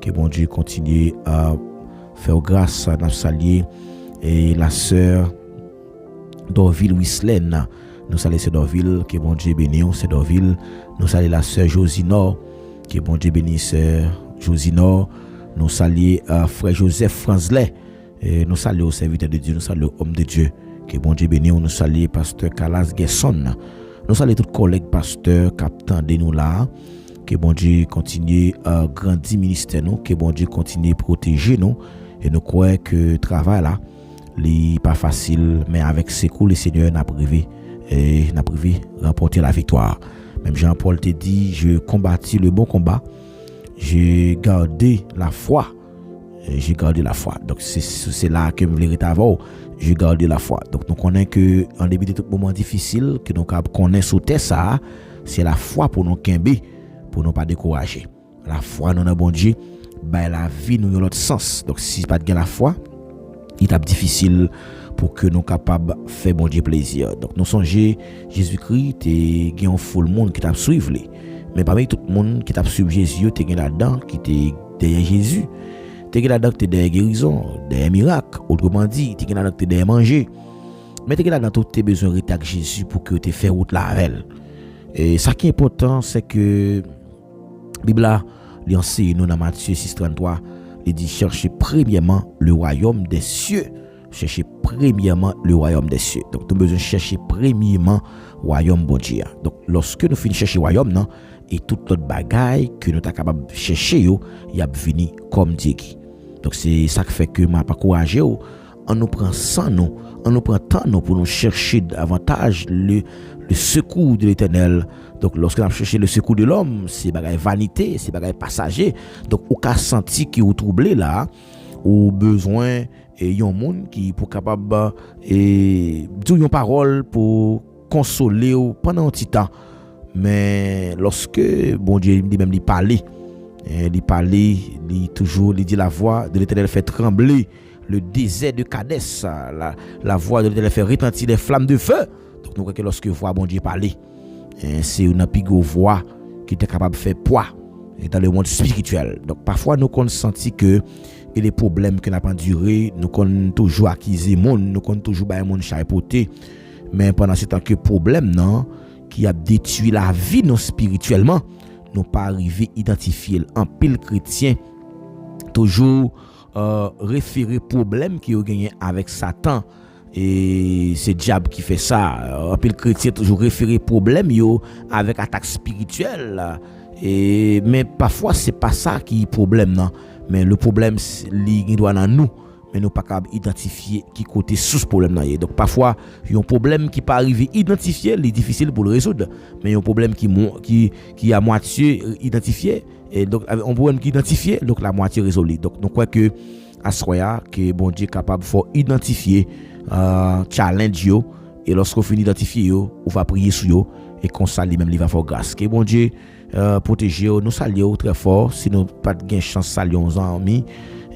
que bon Dieu continue à faire grâce. Nous saluons et la sœur Dorville Wislaine, nous saluons sœur Dorville, que bon Dieu bénisse, c'est Dorville. Nous saluons la sœur Josinor, que bon Dieu bénisse, sœur Josinor. Nous saluons frère Joseph Franzlet, et nous saluons serviteur de Dieu, nous saluons homme de Dieu, que bon Dieu bénisse. Nous saluons pasteur Calas Gerson, nous saluons tous collègues pasteurs captant de nous là, que bon Dieu continue à grandir ministère nous, que bon Dieu continue à protéger nous, et nous croyons que le travail là n'est pas facile, mais avec ses coups, le Seigneur n'a privé remporter la victoire. Même Jean-Paul te dit, je combattis le bon combat, j'ai gardé la foi. J'ai gardé la foi. Donc c'est là que je voulais avoir. J'ai gardé la foi. Donc nous connaissons que en début de tout moment difficile que nous connaissons sous ça, c'est la foi pour nous quimber, pour nous pas décourager. La foi dans le bon Dieu, ben la vie nous a l'autre sens. Donc si pas de la foi, il est difficile pour que nous capables de faire bon Dieu plaisir. Donc nous songeons Jésus-Christ et il y a un full monde qui t'a suivre. Mais parmi tout le monde qui t'a suivre Jésus, tu es là-dedans qui t'es derrière Jésus. Tu es là-dedans qui t'es derrière guérison, derrière miracle. Autrement dit, tu es là-dedans qui t'es derrière manger. Mais tu es là-dedans tous tes besoins avec Jésus pour que tu fasses route là avec elle. Et ça qui est important, c'est que la Bible enseigne nous dans Matthieu 6,33, il dit cherchez premièrement le royaume des cieux. Cherchez premièrement le royaume des cieux. Donc, nous avons besoin de chercher premièrement le royaume bon Dieu. Donc, lorsque nous finissons chercher le royaume, non, et toute notre bagaille que nous sommes capables de chercher, il y a venu comme Dieu. Donc, c'est ça qui fait que je ne pas encouragé. On nous prend sans nous, on nous prend temps nous pour nous chercher davantage le secours de l'Éternel. Donc, lorsque nous cherchons le secours de l'homme, c'est bagaille vanité, c'est bagaille passager. Donc, au cas senti qui est troublé là, au besoin et y a un monde qui pour capable et dire une parole pour consoler pendant un petit temps. Mais lorsque bon Dieu lui-même lui parlait, il toujours il dit la voix de l'Éternel fait trembler le désert de Kadès, la voix de l'Éternel fait retentir les flammes de feu. Donc nous croyons que lorsque voix bon Dieu parler, c'est une plus grosse voix qui est capable de faire poids dans le monde spirituel. Donc parfois nous avons senti que et les problèmes que n'a pas duré, nous avons toujours acquis monde, nous avons toujours bailler monde chapeauté, mais pendant ce temps que problème non qui a détruit la vie non spirituellement, nous pas arrivé identifier en pile chrétien toujours référer problème qui a gagné avec Satan et c'est diable qui fait ça. En pile chrétien toujours référer problème yo avec attaque spirituelle et mais parfois c'est pas ça qui est problème non. Mais le problème, il doit dans nous. Mais nous ne pouvons pas identifier qui côté sous ce problème. Donc parfois, il y a un problème qui peut arriver identifié, il est difficile pour le résoudre. Mais il y a un problème qui est à moitié identifié. Et donc, un problème qui est identifié, donc la moitié résolue. Donc, nous croyons que à ce moment que bon Dieu est capable de identifier challenge yo. Et lorsqu'on finit d'identifier yo, on va prier sur yo. Et qu'on s'allie même, il va faire grâce. Que bon Dieu protéger nous saluons très fort si nous pas de chance saluons en amis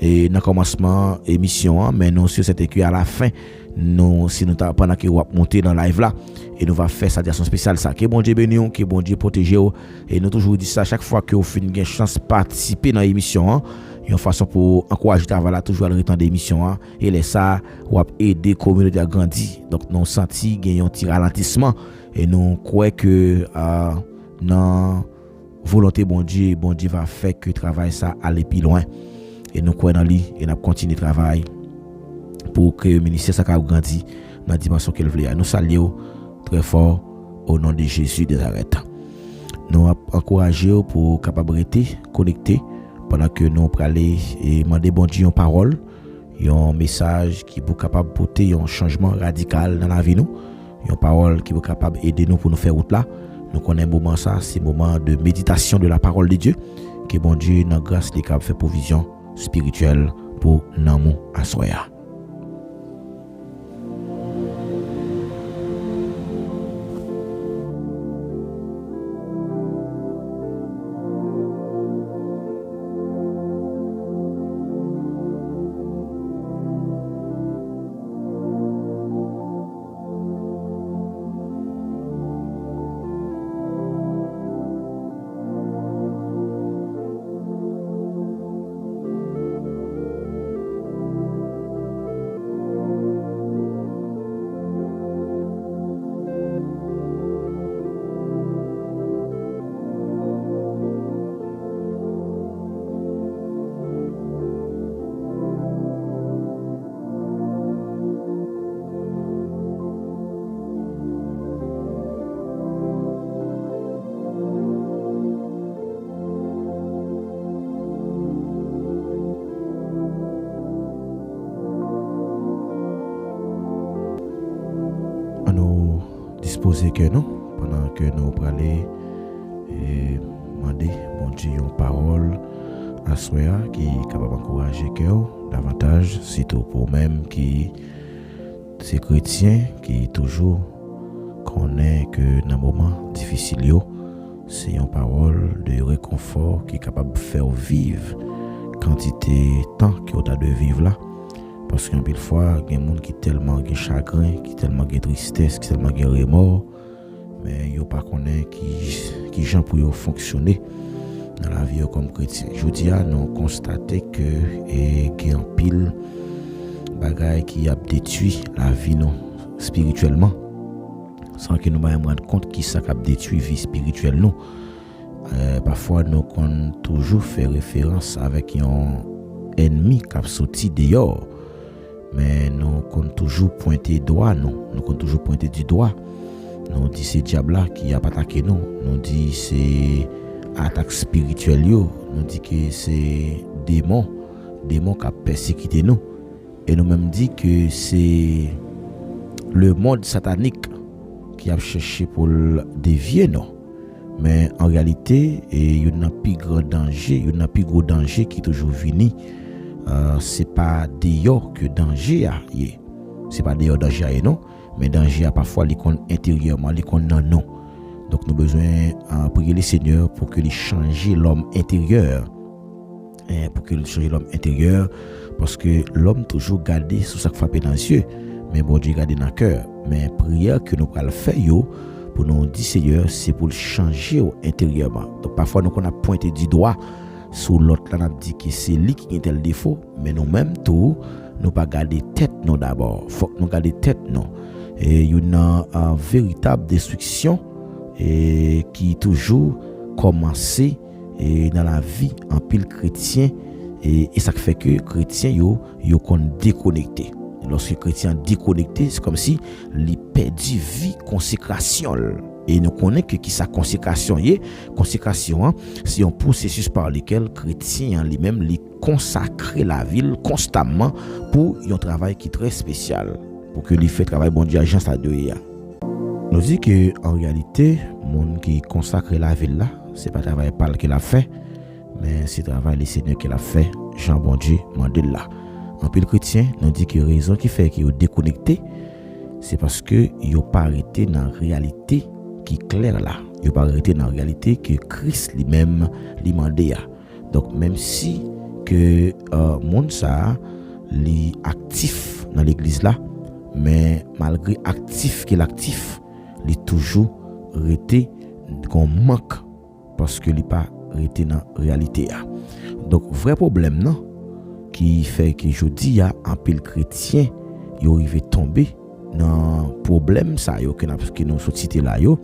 et dans commencement émission mais nous sur cette équipe à la fin nous si nous pendant que on monter dans live là et nous va faire sa diaction spéciale ça que bon Dieu béni que bon Dieu protéger et nous toujours dit ça chaque fois que vous fin une chance participer dans l'émission une façon pour encourager travail là toujours le temps d'émission et les ça ou aider communauté à grandir donc nous senti gagner un petit ralentissement et nous croyons que non volonté bon Dieu va faire que le travail ça aille plus loin et nous croyons dans lui et nous continuer le travail pour que le ministère ça grandit dans la dimension qu'il veut. Nous saluons très fort au nom de Jésus de Nazareth. Nous encourageons pour capabilité connecter pendant que nous aller et demander bon Dieu une parole, un message qui est capable de porter un changement radical dans la vie nous, une parole qui est capable d'aider nous pour nous faire route là. Nous connaissons moment ça, c'est moment de méditation de la parole de Dieu. Que bon Dieu, dans grâce, les capable fait provision spirituelle pour nous à soya. Disposer que nous pendant que nous parler et demander bon Dieu une parole à soya qui est capable d'encourager cœur davantage, surtout pour même qui c'est chrétien qui toujours connaît que dans moment difficile yo, c'est une parole de réconfort qui est capable de faire vivre quantité temps qu'on a de vivre là. Parce qu'un peu de fois, il y a des gens qui tellement de chagrin, qui tellement de tristesse, qui tellement de remords, mais ils ne pas connaissent qui gens pour fonctionner dans la vie comme chrétien. Je dis nous constater que il y a un pile bagaille qui a détruit la vie non spirituellement, sans que nous nous rendre compte qui ça a détruit la vie spirituelle nous. Parfois nous qu'on toujours fait référence avec un ennemi qui a sorti dehors. Mais nous comptons toujours pointer doigt, nous comptons toujours pointer du doigt. Nous dit c'est diable là qui a attaqué nous. Nous dit c'est attaque spirituelle nous dit que c'est démon qui a persécuté nous. Et nous même dit que c'est le monde satanique qui a cherché pour dévier nous. Mais en réalité, il y a un plus grand danger, il y a un plus gros danger qui est toujours venu. C'est pas dehors que danger a. C'est pas dehors danger a non, mais danger a parfois l'icône intérieurement, l'icône non. Donc nous besoin prier le Seigneur pour que il change l'homme intérieur. Pour que il change l'homme intérieur parce que l'homme toujours gardé sous sa frappé dans les yeux, mais bon Dieu gardé dans le cœur. Mais prière que nous allons faire pour nous dire Seigneur, c'est pour le changer intérieurement. Donc parfois nous on a pointé du doigt sur l'autre là, on a dit que c'est lui qui a tel défaut, mais nous-mêmes tout, nous pas garder tête non d'abord. Faut que nous garder tête non. Et il y a une véritable destruction et qui toujours commencé dans la vie en pile chrétien et ça fait que chrétien yo qu'on déconnecté. Lorsque chrétien déconnecté, c'est comme si il perdu vie consécration. Et nous connaissons que qui sa consécration est. Consécration, c'est un processus par lequel chrétien lui-même lui consacre la ville constamment pour un travail qui est très spécial. Pour que lui fait travail bon Dieu agence à deux. Nous dit que en réalité, monde qui consacre la ville là, c'est pas travail par qu'il a fait, mais c'est travail le Seigneur qui l'a fait. Jean bon Dieu mandel là. En pile chrétien, nous dit que raison qui fait qu'il est déconnecté, c'est parce que il n'a pas arrêté dans la réalité qui est claire là. Il n'a pas arrêté dans la réalité que Christ lui-même lui mandé. Donc même si que monde ça li actif dans l'église là, mais malgré actif qu'il actif, il toujours arrêté qu'on manque parce que il pas arrêté dans la réalité. Donc vrai problème non qui fait que je dis un pile chrétien yo arrivé tomber dans problème ça yo que nous société là yo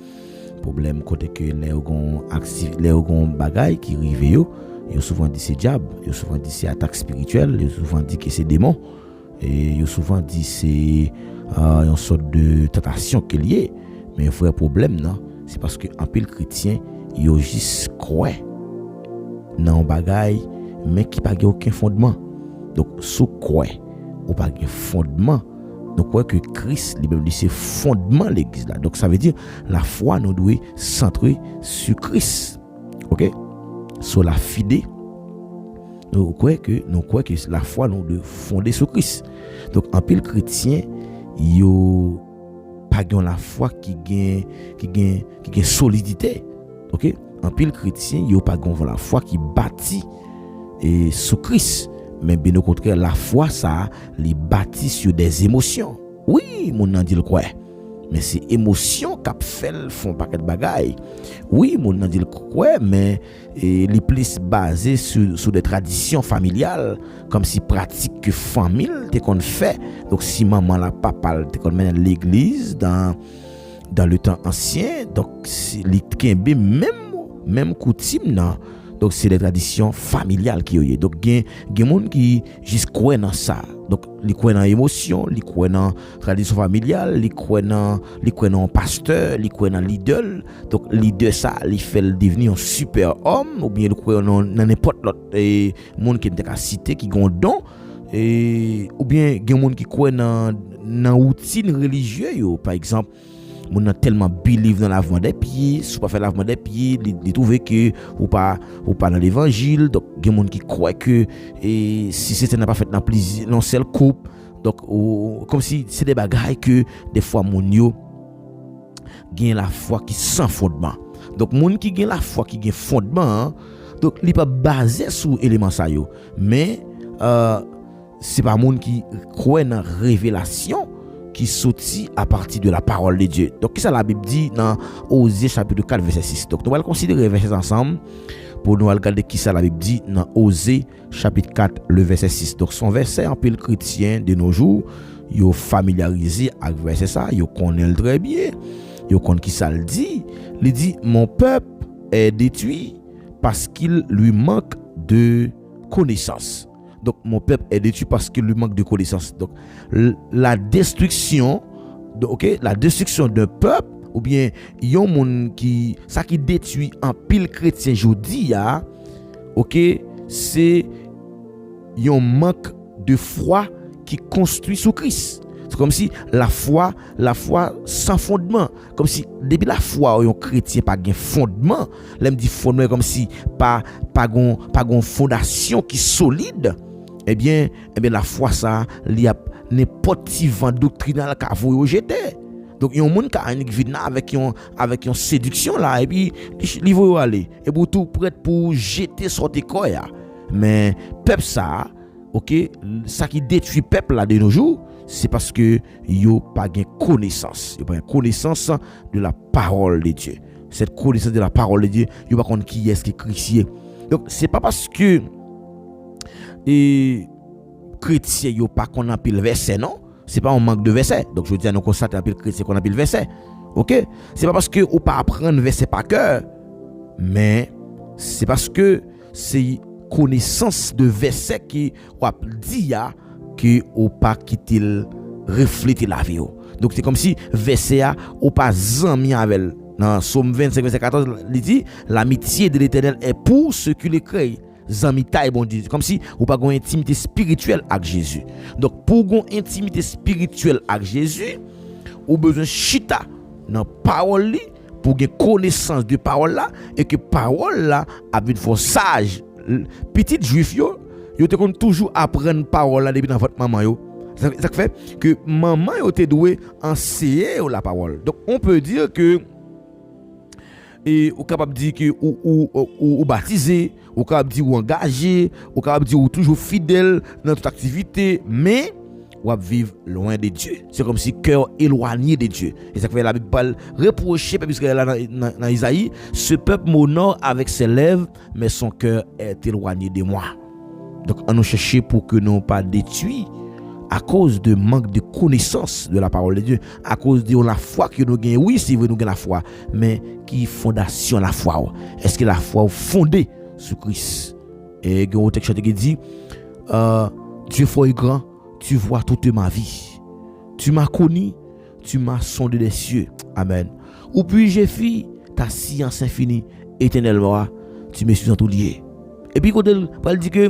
problème côté que les gon bagaille qui rive yo souvent dit c'est diable, yo souvent dit c'est attaque spirituelle, yo souvent dit que c'est démon et yo souvent dit c'est une sorte de tentation qu'il y est. Mais vrai problème non, c'est parce que un pile chrétien yo juste croit dans bagaille mais qui pas aucun fondement. Donc sous quoi ou pas de fondement, donc quoi que Christ lui-même c'est fondement l'église là. Donc ça veut dire la foi nous doit centrer sur Christ. OK? Sur la fidé. Nous croyons que la foi nous doit fonder sur Christ. Donc en pile chrétien, yo pas la foi qui gagne solidité. OK? En pile chrétien, yo pas la foi qui bâtit et sur Christ. Mais bien au contraire, la foi, ça, les bâtit sur des émotions. Oui, mon nan dit le quoi. Mais c'est émotions qui font paquet de bagailles. Oui, mon nan dit le quoi, mais les plus basés sur des traditions familiales, comme si pratique que famille t'es qu'on fait. Donc si maman la papa t'es qu'on mène à l'église dans le temps ancien, donc les kembe même coutume non. Donc c'est des traditions familiales qui y a. Donc il y a des gens qui juste croient dans ça. Donc ils croient dans l'émotion, ils croient dans tradition familiale, ils croient dans pasteur, ils croient dans l'idole. Donc l'idole ça, il fait devenir un super homme ou bien ils croient dans n'importe l'autre monde qui est cité qui ont don et ou bien il y a des gens qui croient dans routine religieuse par exemple Moun nan tellement believe dans lavement des pieds, si pas faire lavement des pieds, il trouve que ou pas dans l'évangile, donc il y a des gens qui croient que et si c'était n'a pas fait dans plaisir non seul couple, donc comme si c'est des bagailles que des fois moun yo gagne la foi qui sans fondement. Donc moun qui gagne la foi qui gagne fondement, hein, donc il pas basé sur élément ça yo, mais c'est pas moun qui croit dans révélation qui sortit à partir de la parole de Dieu. Donc, qu'est-ce que la Bible dit dans Osée chapitre 4 verset 6. Donc, nous allons considérer les versets ensemble pour nous regarder qui ça la Bible dit dans Osée chapitre 4 le verset 6. Donc, son verset en pile chrétien de nos jours, yo familiarisé avec verset ça, yo connaît très bien. Yo connaît qui ça le dit. Il dit mon peuple est détruit parce qu'il lui manque de connaissance. Donc mon peuple est détruit parce qu'il lui manque de connaissance. Donc la destruction d'un peuple ou bien yon moun qui ça qui détruit en pile chrétien jodi ya, OK, c'est yon manque de foi qui construit sous Christ. C'est comme si la foi sans fondement, comme si depuis la foi yon chrétien pas gen fondement, l'aime dit fondement comme si pas gon fondation qui solide. Eh bien la foi ça il y a n'importe qui vent doctrinal qu'a vous jeter. Donc yon monde qui vient avec yon séduction là et puis il va aller et pour tout prêt pour jeter sorti quoi. Mais peuple ça, OK, ça qui détruit peuple là de nos jours, c'est parce que yo pas gain connaissance, yo pas connaissance de la parole de Dieu. Cette connaissance de la parole de Dieu, yo pas connait qui est qui chrétien. Donc c'est pas parce que et chrétien yo pas qu'on a pile verset non, c'est pas un manque de verset. Donc je dis à nous constater un pile chrétien qu'on a pile verset. OK, c'est pas parce que ou pas apprendre verset par cœur, mais c'est parce que c'est connaissance de verset qui ou dit ya que ou pas quitter refléter la vie. Donc c'est comme si verset a ou pas zanmi avec. Dans Somme 25 verset 14 il dit l'amitié de l'Éternel est pour ceux qui le craignent. Zamita bon Dieu, comme si ou pas une intimité spirituelle avec Jésus. Donc pour une intimité spirituelle avec Jésus, ou besoin chita dans parole li pour une connaissance de parole là et que parole là a une fois sage. Petit juif yo te kon toujours apprendre parole là depuis dans votre maman yo. Ça fait que maman yo te doué enseigner la parole. Donc on peut dire que et ou capable dire que ou baptisé, ou capable dire ou engagé, ou capable dire ou toujours fidèle dans toute activité, mais ou vivre loin de Dieu. C'est comme si cœur éloigné de Dieu. Et ça fait la Bible parle reprocher puisque là dans Isaïe, ce peuple m'honore avec ses lèvres, mais son cœur est éloigné de moi. Donc on nous chercher pour que nous pas détruits à cause de manque de connaissance de la parole de Dieu, à cause de la foi que nous gagnons. Oui, c'est vrai nous gagnons la foi, mais qui fondation la foi? Est-ce que la foi est fondée sur Christ? Et il y a un texte qui dit Dieu fort et grand, tu vois toute ma vie. Tu m'as connu, tu m'as sondé des cieux. Amen. Ou puis-je fait ta science infinie, éternel roi, tu me suis en tout lié. Et puis quand il dit que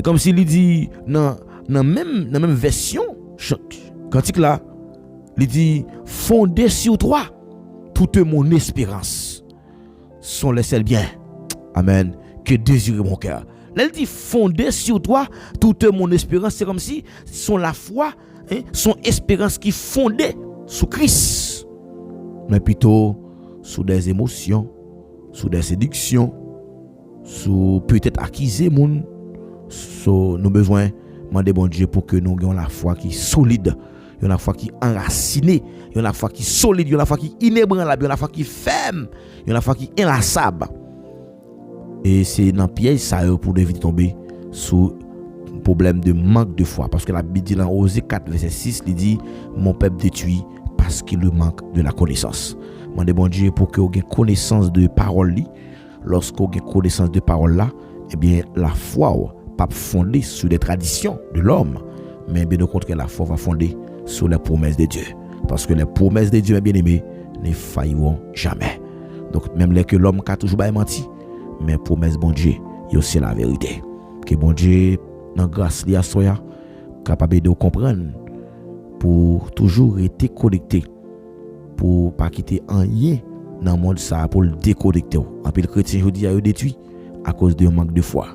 comme s'il dit dans même version cantique là, il dit fondé sur toi toute mon espérance sont les seuls biens, amen, que désire mon cœur. Là il dit fondé sur toi toute mon espérance, c'est comme si son la foi, son espérance qui fondée sur Christ, mais plutôt sur des émotions, sur des séductions, sur peut-être acquiser moun. So, nous besoin demander bon Dieu pour que nous ayons la foi qui est solide, la foi qui est enracinée, la foi qui est solide, la foi qui est inébranlable, la foi qui est ferme, la foi qui est inlassable. Et c'est dans piège ça pour éviter de tomber sous problème de manque de foi, parce que la Bible dit dans Osée 4 verset 6, il dit mon peuple détruit parce qu'il lui manque de la connaissance. Demandez bon Dieu pour que vous ayez connaissance de parole li. Lorsque vous avez connaissance de parole là, eh bien la foi pas fondée sur les traditions de l'homme, mais bien au contraire la foi va fonder sur les promesses de Dieu, parce que les promesses de Dieu, mes bien-aimés, ne failleront jamais. Donc même les que l'homme a toujours menti, mais promesses bon Dieu, c'est la vérité. Que bon Dieu dans grâce li a soya capable de comprendre pour toujours rester connecté, pour pas quitter rien dans le monde ça pour le déconnecter. En plus, le chrétien aujourd'hui a détruit à cause d'un manque de foi.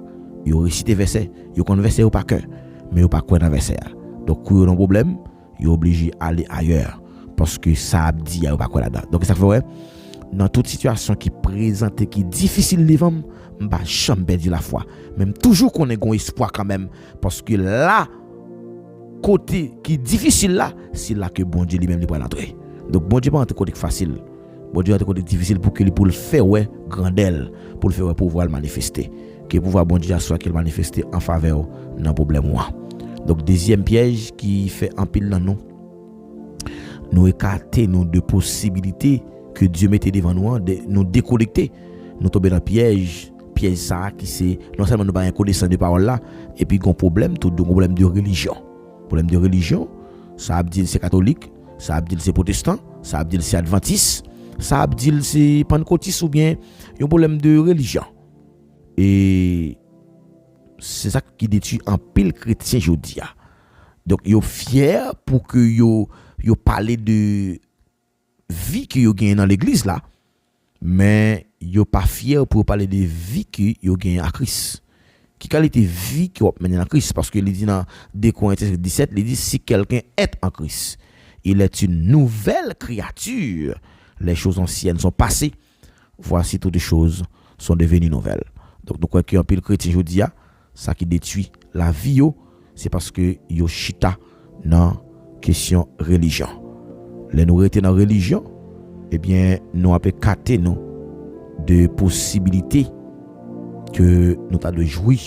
Ils ont récité verset, ils ont conversé par cœur, mais ils n'ont pas quoi dans verset. Donc, quand ils ont un problème, ils sont obligés d'aller ailleurs parce que ça a dit, ils n'ont pas quoi là-dedans. Donc, ça fait ouais, dans toute situation qui présente, qui est difficile de vivre, je ne vais jamais perdre la foi. Même toujours qu'on ait un espoir quand même, parce que là, côté qui est difficile là, c'est là que bon Dieu lui-même lui prend l'entrée. Donc, bon Dieu pas un côté facile. Bon Dieu a un côté difficile pour le faire ouais grandel, pour le faire ouais pouvoir le manifester. Que pouvoir bon Dieu soit qu'il manifeste en faveur d'un problème moi. Donc deuxième piège qui fait en pile dans nous écarter nous de possibilités que Dieu mettait devant nous, de nous déconnecter, nous tomber dans piège ça qui c'est non seulement nous pas connaissance de parole là et puis un problème tout un problème de religion. Problème de religion, ça veut dire c'est catholique, ça veut dire c'est protestant, ça veut dire c'est adventiste, ça veut dire c'est pentecôtiste ou bien un problème de religion. Et c'est ça qui détruit un pile chrétien aujourd'hui. Donc yo fier pour que yo parler de vie que yo gagne dans l'église là, mais yo pas fier pour parler de vie que yo gagne à Christ. Qui qualité vie que yo mène en Christ, parce que il dit dans 2 Corinthiens 17, il dit si quelqu'un est en Christ, il est une nouvelle créature. Les choses anciennes sont passées, voici toutes les choses sont devenues nouvelles. Donc nous croyons qu'un pile chrétien aujourd'hui, ça qui détruit la vie, c'est parce que yo chita dans question religion. Les nous rester dans religion, eh bien nous avons capté nous de possibilités que nous avons de jouir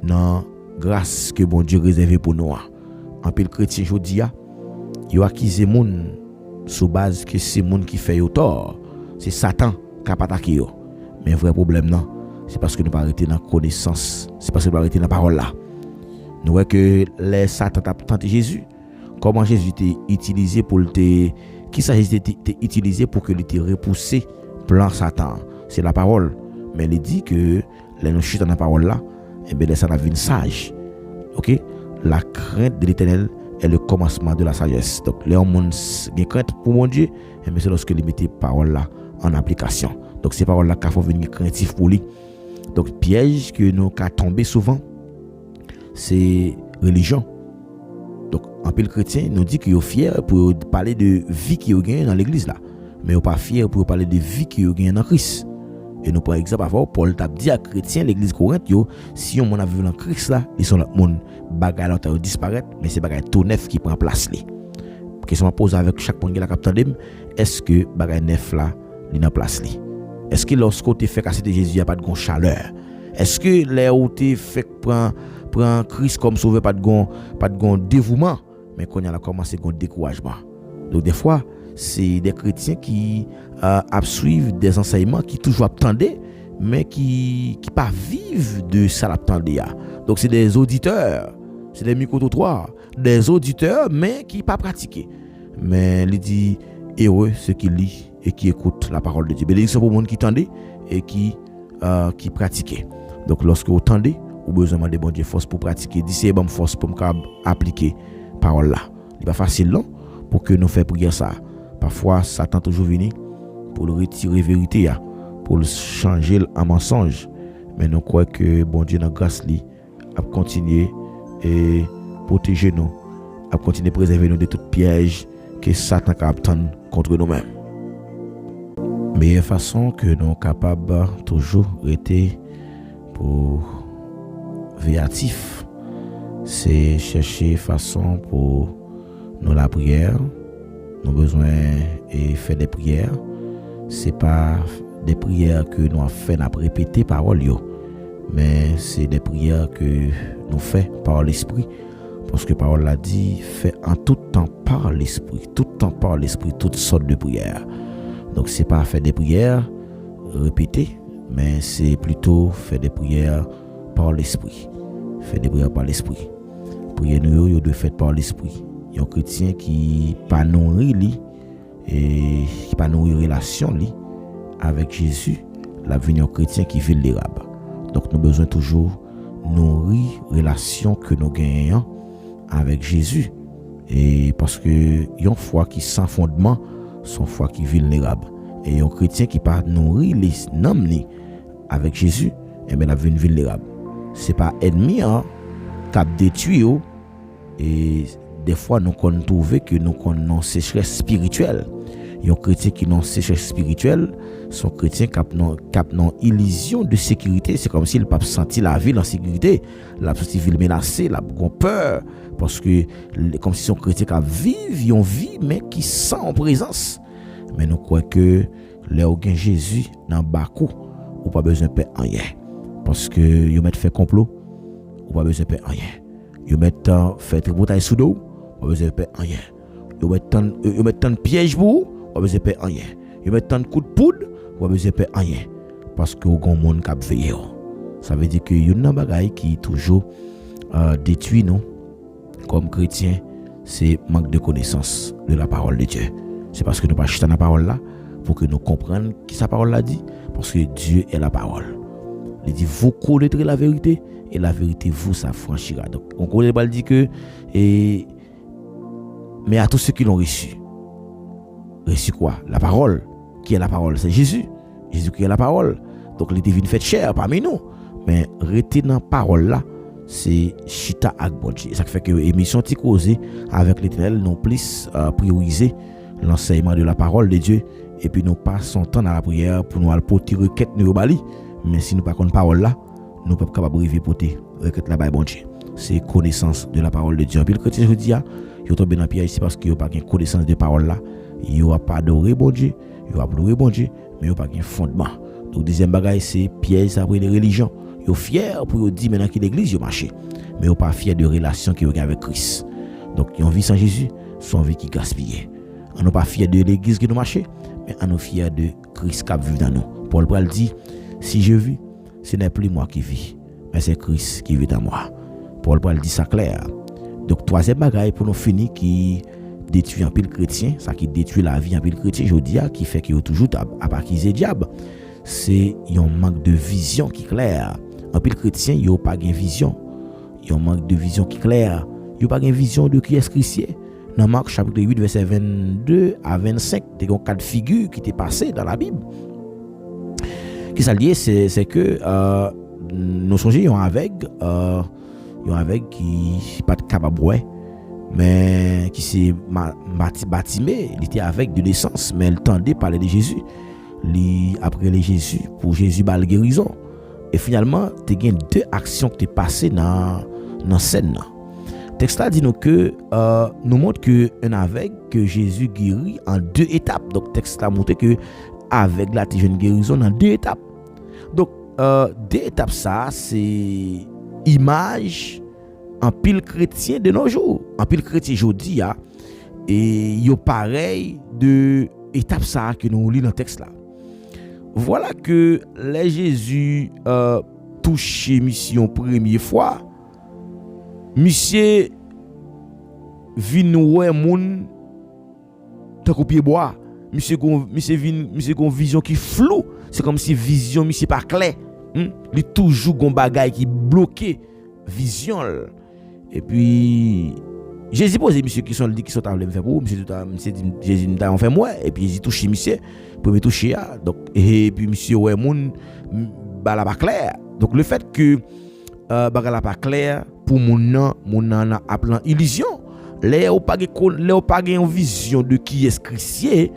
dans grâce que bon Dieu réservé pour nous. En pile chrétien aujourd'hui, yo accusé moun sous base que c'est moun qui fait yo tort, c'est Satan qui a attaqué yo. Mais vrai problème non, c'est parce que nous pas arrêter dans connaissance, c'est parce que nous pas arrêter dans parole là. Nous voyons que les Satan t'a tenté Jésus. Comment Jésus était utilisé pour qui ça Jésus était utilisé pour que il était repoussé plan Satan, c'est la parole. Mais il dit que les nous chute dans la parole là, et bien ça devient sage. OK? La crainte de l'Éternel est le commencement de la sagesse. Donc les hommes ont crainte pour mon Dieu, et bien c'est lorsque ils mettent parole là en application. Donc ces paroles là qu'il faut venir craintif pour lui. Donc piège que nous ca tomber souvent, c'est religion. Donc en pile chrétien nous dit qu'il est fier pour parler de vie qu'il a gagné dans l'église là, mais il n'est pas fier pour parler de vie qu'il a gagné dans Christ. Et nous prenons exemple avant Paul t'a dit à chrétien l'église Corinthe yo, si on a vu dans Christ là, ils sont là monde bagaille là disparaître, mais c'est bagaille tout neuf qui prend place li. Question à poser avec chaque monde qui la capte dem, est-ce que bagaille neuf là li dans place li? Est-ce que lorsqu'on te fait casser de Jésus, il n'y a pas de chaleur? Est-ce que les où te fait prend Christ comme sauveur, pas de dévouement, mais quand il a commencé à découragement. Donc des fois, c'est des chrétiens qui suivent des enseignements qui toujours attendent, mais qui pas vivent de ça l'attendent. Donc c'est des auditeurs, c'est des micro-trottoirs, des auditeurs, mais qui pas pratiqués. Mais il dit heureux ceux qui lisent et qui écoutent la parole de Dieu. C'est pour les gens qui tendent et qui pratiquent. Donc lorsque vous tendez, vous avez besoin de bon Dieu force pour pratiquer. D'ici bonne force pour appliquer parole là. Il n'est pas facile non pour que nous fassions prier ça. Parfois Satan toujours venu pour le retirer vérité pour le changer en mensonge. Mais nous croyons que bon Dieu dans grâce lui a continué et protéger nous, a continué à préserver nous de tout piège que Satan a obtenu contre nous-mêmes. Meilleure façon que nous sommes capables toujours rester pour véatif, c'est chercher façon pour nous la prière. Nous avons besoin de faire des prières. C'est pas des prières que nous avons fait à répéter parole, mais c'est des prières que nous faisons par l'esprit. Parce que parole l'a dit, fait en tout temps par l'esprit, tout temps par l'esprit, toutes sortes de prières. Donc c'est pas faire des prières répétées, mais c'est plutôt faire des prières par l'esprit. Faire des prières par l'esprit. Prier nous yo de faire par l'esprit. Il y a un chrétien qui pas nourri lui et qui pas nourri relation lui avec Jésus, la venue chrétien qui vulnérable. Donc nous besoin toujours nourrir relation que nous gagnons avec Jésus Et parce que une foi qui sans fondement, son foi qui vulnérable. Et un chrétien qui pas nourri les noms avec Jésus, et bien la vie vulnérable. C'est pas ennemi qui a détruit et des fois nous qu'on trouve que nous qu'on sécheresse spirituelle. Un chrétien qui non sécheresse spirituelle, son chrétien qui a une illusion de sécurité, c'est comme s'il n'a pas senti la ville en sécurité, la ville menacée, la peur, parce que comme si son chrétien qui vit une vie mais qui sent en présence. Mais nous croyons que là où Jésus dans Bakou, ou pas besoin de faire rien, parce que ils mettent fait complot, ou pas besoin de faire rien. Ils mettent fait tripotaille sous dos, pas besoin de faire rien. Ils mettent tant de pièges pour, pas besoin de faire rien. Ils mettent tant de coups de poudre, pas besoin de faire rien, parce que au grand monde qui veille. Ça veut dire que y a une bagaille qui toujours détruit nous comme chrétiens, c'est manque de connaissance de la parole de Dieu. C'est parce que nous pas acheter la parole là pour que nous comprenions qui sa parole l'a dit, parce que Dieu est la parole. Il dit vous connaîtrez la vérité et la vérité vous s'affranchira. Donc on connaît pas dit que mais à tous ceux qui l'ont reçu quoi? La parole. Qui est la parole? C'est Jésus. Jésus qui est la parole. Donc il est divine fait chair parmi nous. Mais rester dans la parole là, c'est chita ak bon Dieu. Ça fait que l'émission ti causée avec l'Éternel non plus prioriser l'enseignement de la parole de Dieu et puis nous passons temps dans la prière pour nous apporter requête nous bali. Mais si nous pas connaissons parole là, nous pas capable de porter requête là bas bon Dieu. C'est connaissance de la parole de Dieu. Puis le chrétien je dis yo tombe dans piège ici parce que yo pas une connaissance de parole là, yo a pas adoré bon Dieu, yo a adoré bon Dieu, mais yo pas un fondement. Donc deuxième bagaille c'est piège après les religions. Yo fier pour yo dire maintenant que l'église yo marché, mais yo pas fier de relation que yo avec Christ. Donc yon vie sans Jésus, son vie qui gaspille. On n'est pas fier de l'église qui nous marche, mais on est fier de Christ qui vit dans nous. Paul dit, si je vis, ce n'est plus moi qui vis, mais c'est Christ qui vit dans moi. Paul dit ça clair. Donc troisième bagaille pour nous finir qui détruit un pile chrétien, ça qui détruit la vie un pile chrétien, je dis qui fait qu'il y a toujours à accuser diable, c'est un manque de vision qui claire. Un pile chrétien, il n'y a pas de vision. Il y a un manque de vision qui claire. Il n'y a pas de vision de qui est chrétien. Dans Marc chapitre 8 verset 22 à 25, il y a 4 figures qui étaient passées dans la Bible. Qui ça lié, c'est que nous songeons avec qui pas capable mais qui s'est bâtimé, il était avec de naissance, mais il tendait parler de Jésus. Après les Jésus, pour Jésus la guérison. Et finalement, tu as 2 actions qui sont passées dans la scène. Le texte là dit nous que nous montre que un aveugle que Jésus guérit en 2 étapes. Donc le texte là montre que avec la jeune guérison en 2 étapes. Donc 2 étapes ça c'est image en pile chrétien de nos jours. En pile chrétien aujourd'hui et yo pareil de étape ça que nous lit dans le texte là. Voilà que les Jésus touché mission première fois, monsieur vinn ouais moun tant qu'on pied bois, monsieur gon vision qui flou, c'est comme si vision monsieur pas clair. Il toujours gon bagay qui bloqué vision. Et puis Jésus pose monsieur qui sont dit qui sont à faire pour monsieur dit Jésus t'a fait moi et puis Jésus touché monsieur pour me toucher donc et puis monsieur ouais moun bala pas clair. Donc le fait que bagala pas clair pour moun nan a plan illusion les ou pas une vision de qui est chrétien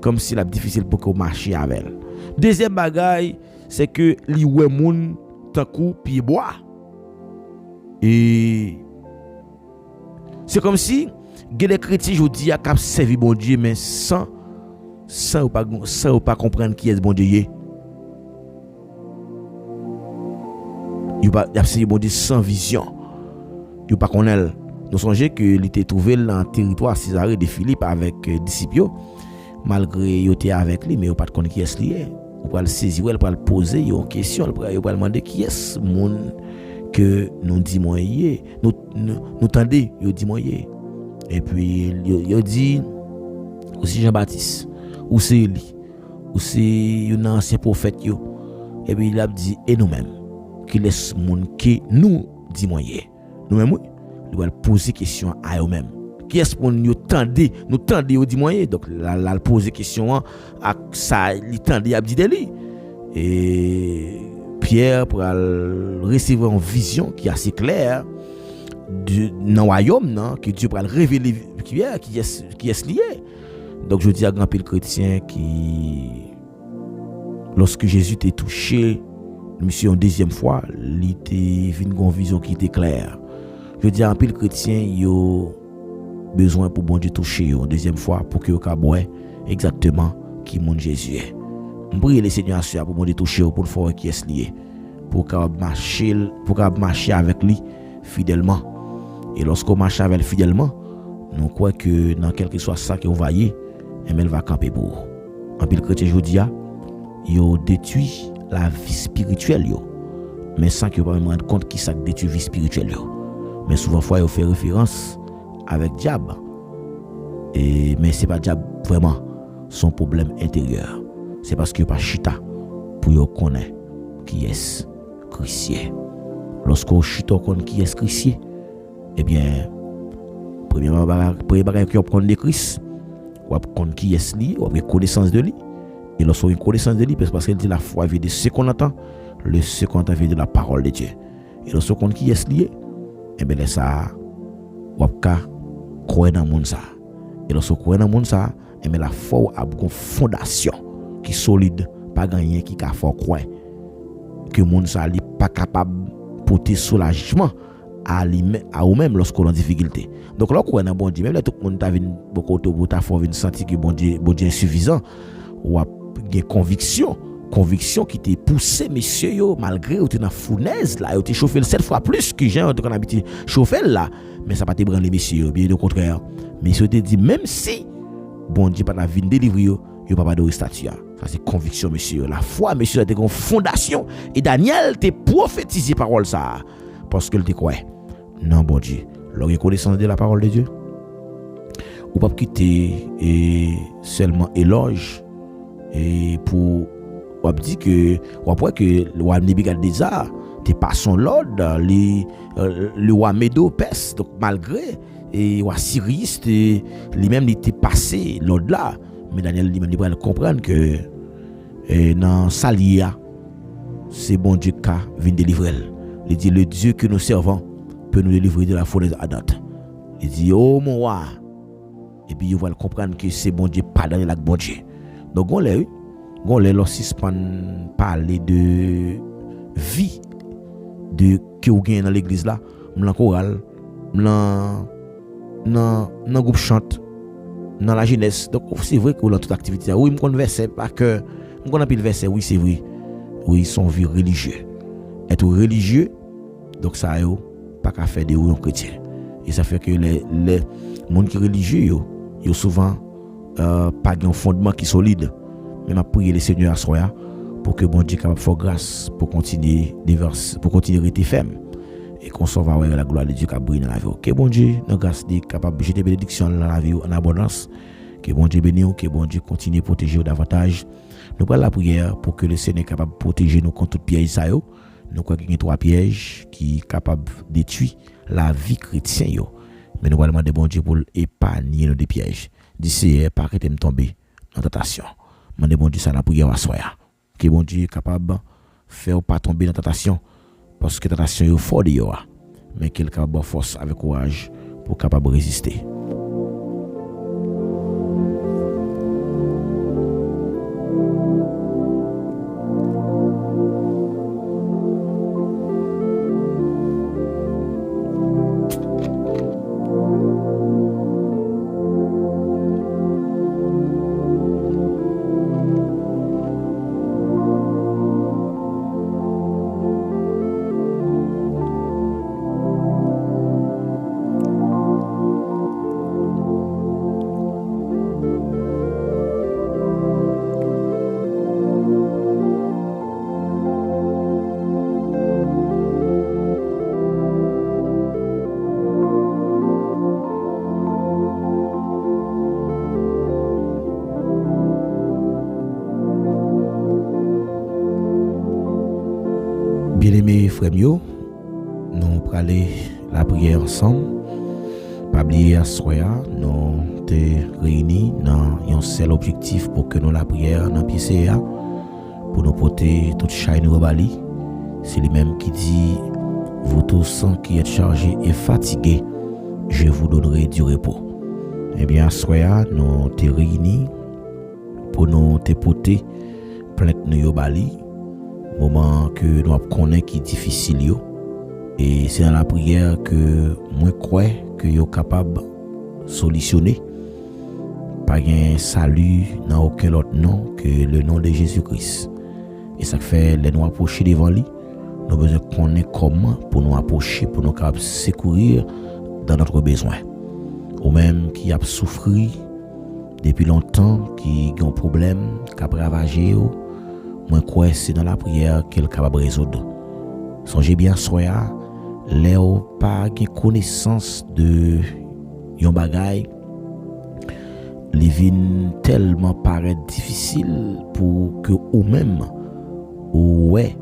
comme si la difficile pour qu'on marcher avec elle. Deuxième bagaille c'est que li ouais moun tant coup pied bois et c'est comme si les chrétiens aujourd'hui a cap servir bon Dieu mais sans pas comprendre qui est bon Dieu. Il a servir bon Dieu sans vision. Il pas connaître. Nous songeons que il était trouvé dans le territoire Césarée de Philippe avec disciples malgré il était avec lui mais il pas connaître qui est lié. On va le saisir, on va le poser une question, on va demander qui est monde que nous dit moyen nous tendez il dit moyen et puis il dit aussi Jean-Baptiste ou c'est Élie ou c'est un ancien prophète yo et puis il a dit et nous-mêmes qui laisse monde que nous dit moyen nous-mêmes il va poser question à eux-mêmes Qui est-ce qu'on nous tendait au dit moyen. Donc là poser question à ça il tendait à dire lui. Et Pierre pour recevoir une vision qui est assez claire dans le royaume que Dieu pour révéler Pierre qui est lié. Donc je dis à grand pile chrétien qui lorsque Jésus était touché monsieur en deuxième fois, il était venu une vision qui était claire. Je dis à un pile chrétien yo besoin pour bon Dieu toucher en deuxième fois pour que vous exactement qui mon Jésus est. Je prie le Seigneur pour bon Dieu toucher pour le faire qui est lié pour marcher avec lui fidèlement. Et lorsqu'on marche avec lui fidèlement, nous croyons que dans quel que soit ça que vous voyez, elle va camper pour vous. En pile chrétien je dis yo détruit la vie spirituelle yo, mais sans que vous ne vous rendre compte qui ça détruit la vie spirituelle yo. Mais souvent fois yo fait référence avec diable. Mais c'est pas diable vraiment son problème intérieur. C'est parce que pas chita pour yo connaître qui est chrétien. Lorsqu'on chita connaît qui est chrétien, eh bien premièrement bagage que prendre de Christ, ou connaître qui est lui, ou connaissance de lui. Et lorsqu'on a une connaissance de lui, parce qu'il dit la foi vient de ce qu'on entend, le ce qu'on entend vient de la parole de Dieu. Et lorsqu'on connaît qui est lié, eh bien ça ou ka croire dans monde ça. Et lorsqu'on croit dans monde ça, et mais la foi a une fondation qui solide, pas gagner qui ka fort croire que monde ça li pas capable porter soulagement à ou même lorsqu'on en difficulté. Donc là croire dans bon Dieu, même là tout le monde t'a vinn beaucoup de ta foi vinn sentir que bon Dieu insuffisant ou a une conviction qui t'est poussé monsieur yo malgré ou t'es dans fournaise là, ou t'es chauffé 7 fois plus que j'ai qu'on habitué chauffer là, mais ça pas te branler monsieur, bien au contraire. Monsieur te dit même si bon Dieu pas la vie délivrer yo pas de statut. Ça c'est conviction monsieur. La foi monsieur a une fondation et Daniel te prophétisé parole ça parce que il te croit. Non bon Dieu, leur connaissance de la parole de Dieu. Ou pas quitter et seulement éloge et pour on dit que après que le roi Nebukadnezar t'es pas son l'ordre le roi Médo-Perse, donc malgré et roi Cyrus lui-même il était passé l'ordre là, mais Daniel lui-même il va comprendre que dans Salia c'est bon Dieu qui vient délivrer. Il dit le Dieu que nous servons peut nous délivrer de la fournaise ardente. Il dit oh mon roi, et puis il va comprendre que c'est bon Dieu pardonner avec bon Dieu. Donc on l'a lorsqu'on parler de vie de que vous gagnez dans l'église là, dans chorale, dans groupe chante, dans la jeunesse. Donc c'est vrai que dans toute activité, oui, me connais verset pas que me connais pile verset, oui, c'est vrai. Oui, ils sont vie religieux. Être religieux, donc ça yo pas qu'à faire des religions chrétiens. Et ça fait que les monde qui religieux yo souvent pas un fondement qui solide. Mais m'a prier le Seigneur à soi pour que bon Dieu capable faire grâce pour continuer à rester ferme et qu'on s'en va la gloire de Dieu qui brille dans la vie. Que bon Dieu dans grâce de capable jeter bénédiction dans la vie en abondance. Que bon Dieu bénisse, que bon Dieu continue à protéger davantage. Nous prenons la prière pour que le Seigneur est capable de protéger nous contre tout piège ça yo. Nous croyons qu'il y a 3 pièges qui sont capables de détruire la vie chrétienne. Mais nous allons demander bon Dieu pour épargner nos pièges. D'ici, pas arrêter de tomber dans la tentation. Demandez bon Dieu ça la prière à soi. Que bon Dieu est capable de faire pas tomber dans la tentation. Parce que la tentation est forte de yo. Mais qu'il est capable de force avec courage pour capable de résister. Bien-aimés frères, nous allons la prière ensemble. Pas oublier à soya, nous te réunis dans un seul objectif pour que nous la prière dans PCA pour nous porter toute chaîne rebali. C'est lui-même qui dit vous tous qui êtes chargés et fatigués, je vous donnerai du repos. Eh bien, soya, nous te réunis pour nous te porter plainte nous bali, moment que nous connaissons qui est difficile yo. Et c'est dans la prière que moi crois que yo capable solutionner. Pas un salut dans aucun autre nom que le nom de Jésus-Christ. Et ça fait les nous approcher devant lui. Nous besoin connaître comment pour nous approcher, pour nous capables secourir dans notre besoin. Ou même qui a souffert depuis longtemps, qui a un problème, qui a ravagé, moi crois c'est dans la prière qu'elle est capable de résoudre. Songez bien soya, Léo pas de connaissance de yon bagay, li vin tellement paraît difficile pour que ou même ou ouais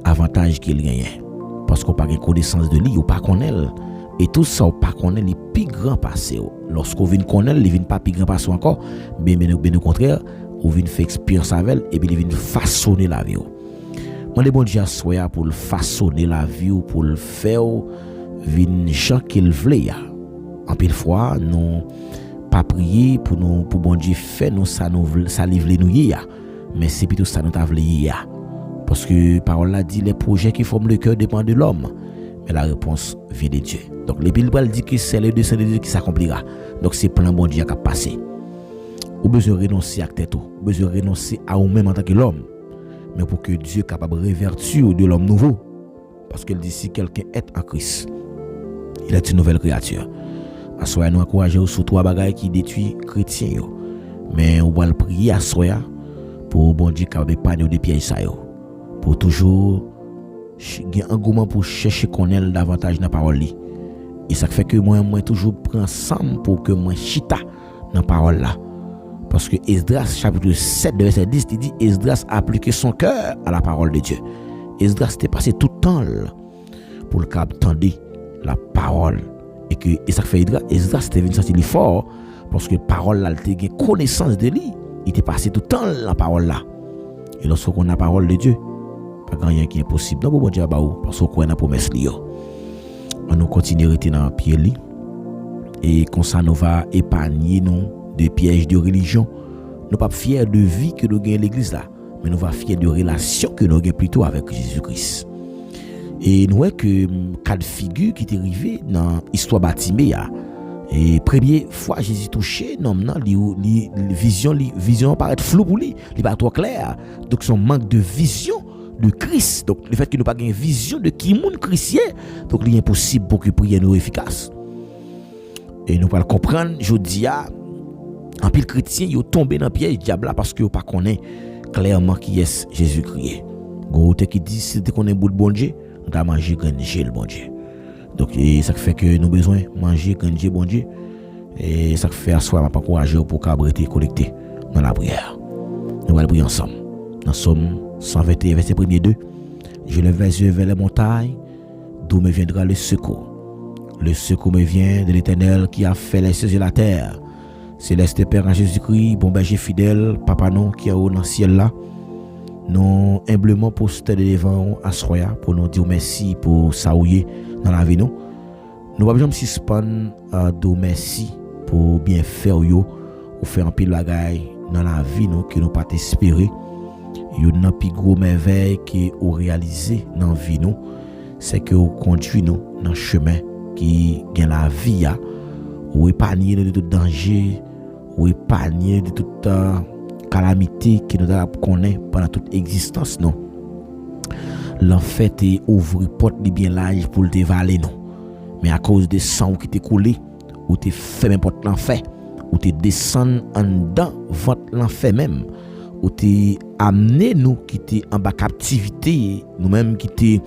avantage qu'il gagne parce qu'on pas de connaissance de lui ou pas connaît et tout ça ou pas connaît les plus grand passé. Lorsqu'on vient connaître, il vient pas plus grand passé encore, bien au contraire, on vient faire expérience avec elle et puis il vient façonner la vie. Moi les bon Dieu soya pour le façonner la vie ou pour le faire vinn gens qu'il veut. En pile fois nous pas prier pour nous pour bon Dieu faire nous ça livre nous mais c'est plutôt ça nous t'a voulu parce que parole là dit les projets qui forment le cœur dépendent de l'homme mais la réponse vient de Dieu. Donc les Bible dit que c'est le dessein de Dieu qui s'accomplira. Donc c'est plan bon Dieu qui a passé. Ou besoin renoncer à tête ou besoin renoncer à ou même en tant que l'homme mais pour que Dieu capable de révertir de l'homme nouveau parce qu'il dit si quelqu'un est en Christ il est une nouvelle créature. À soya nous encourager sur trois bagages qui détruit chrétien yo. Mais on va le prier à soya pour bon Dieu capable épargner des pièges ça yo. Pour toujours un engouement pour chercher connaître davantage dans parole li. Et ça fait que moi toujours prends ensemble pour que moi chita dans parole là. Parce que Esdras chapitre 7 verset 10 il dit Esdras a appliqué son cœur à la parole de Dieu. Esdras était passé tout le temps pour le cap tendre la parole et ça fait Esdras était venu sentir fort parce que parole là il était connaissance de lui, il était passé tout le temps la parole là. Et lorsqu'on a la parole de Dieu, pas rien qui est possible. Donc bon Dieu parce qu'on a la promesse li yo. On nous continue rester dans pied li et comme ça nous va épargner nous de pièges de religion. Nous pas fiers de vie que nous gagnons l'église là, mais nous va fiers de relation que nous gagnons plutôt avec Jésus-Christ. Et nous voyons que cas de figure qui est arrivé dans l'histoire Bartimée. Et première fois Jésus touché, non, vision paraît floue pour lui, il pas trop clair. Donc son manque de vision de Christ. Donc le fait qu'il n'a pas une vision de qui monde chrétien, donc il est impossible pour que prière nous efficace. Et nous allons comprendre, je dis en pile chrétien, ils sont tombés dans le piège diable parce qu'ils ne connaissent pas clairement qui est Jésus-Christ. Goûte qui dit si tu connais bout de bon Dieu, on va manger grandir le bon Dieu. Donc ça fait que nous avons besoin de manger grandir bon Dieu. Et ça fait à soi pas encourager pour qu'abriter connecté dans la prière. Nous allons prier ensemble. Dans Somme 121 verset 1er 2. Je lève les yeux vers les montagnes, d'où me viendra le secours. Le secours me vient de l'Éternel qui a fait les cieux et la terre. Céleste Père en Jésus-Christ, bon berger fidèle, Papa non qui est au dans le ciel là. Nous humblement postés devant à soya pour nous dire merci pour ça dans la vie nous. Nous pas besoin de suspendre de merci pour bien faire yo ou faire un pile bagaille dans la vie nous que nous pas espérer. Yo nan pi gros merveille que ou réaliser dans vie nous, c'est que vous conduit nous dans chemin qui gagne la vie ou épargner de tout danger, ou épargner de toute calamité qui nous a connaît pendant toute existence non. L'enfer est ouvert porte li bien large pour le dévaler non. Mais à cause de sang qui t'est coulé ou t'es fait n'importe l'enfer ou t'es descend en dedans votre l'enfer même ou t'es amené nous qui t'es en bas captivité nous même qui t'es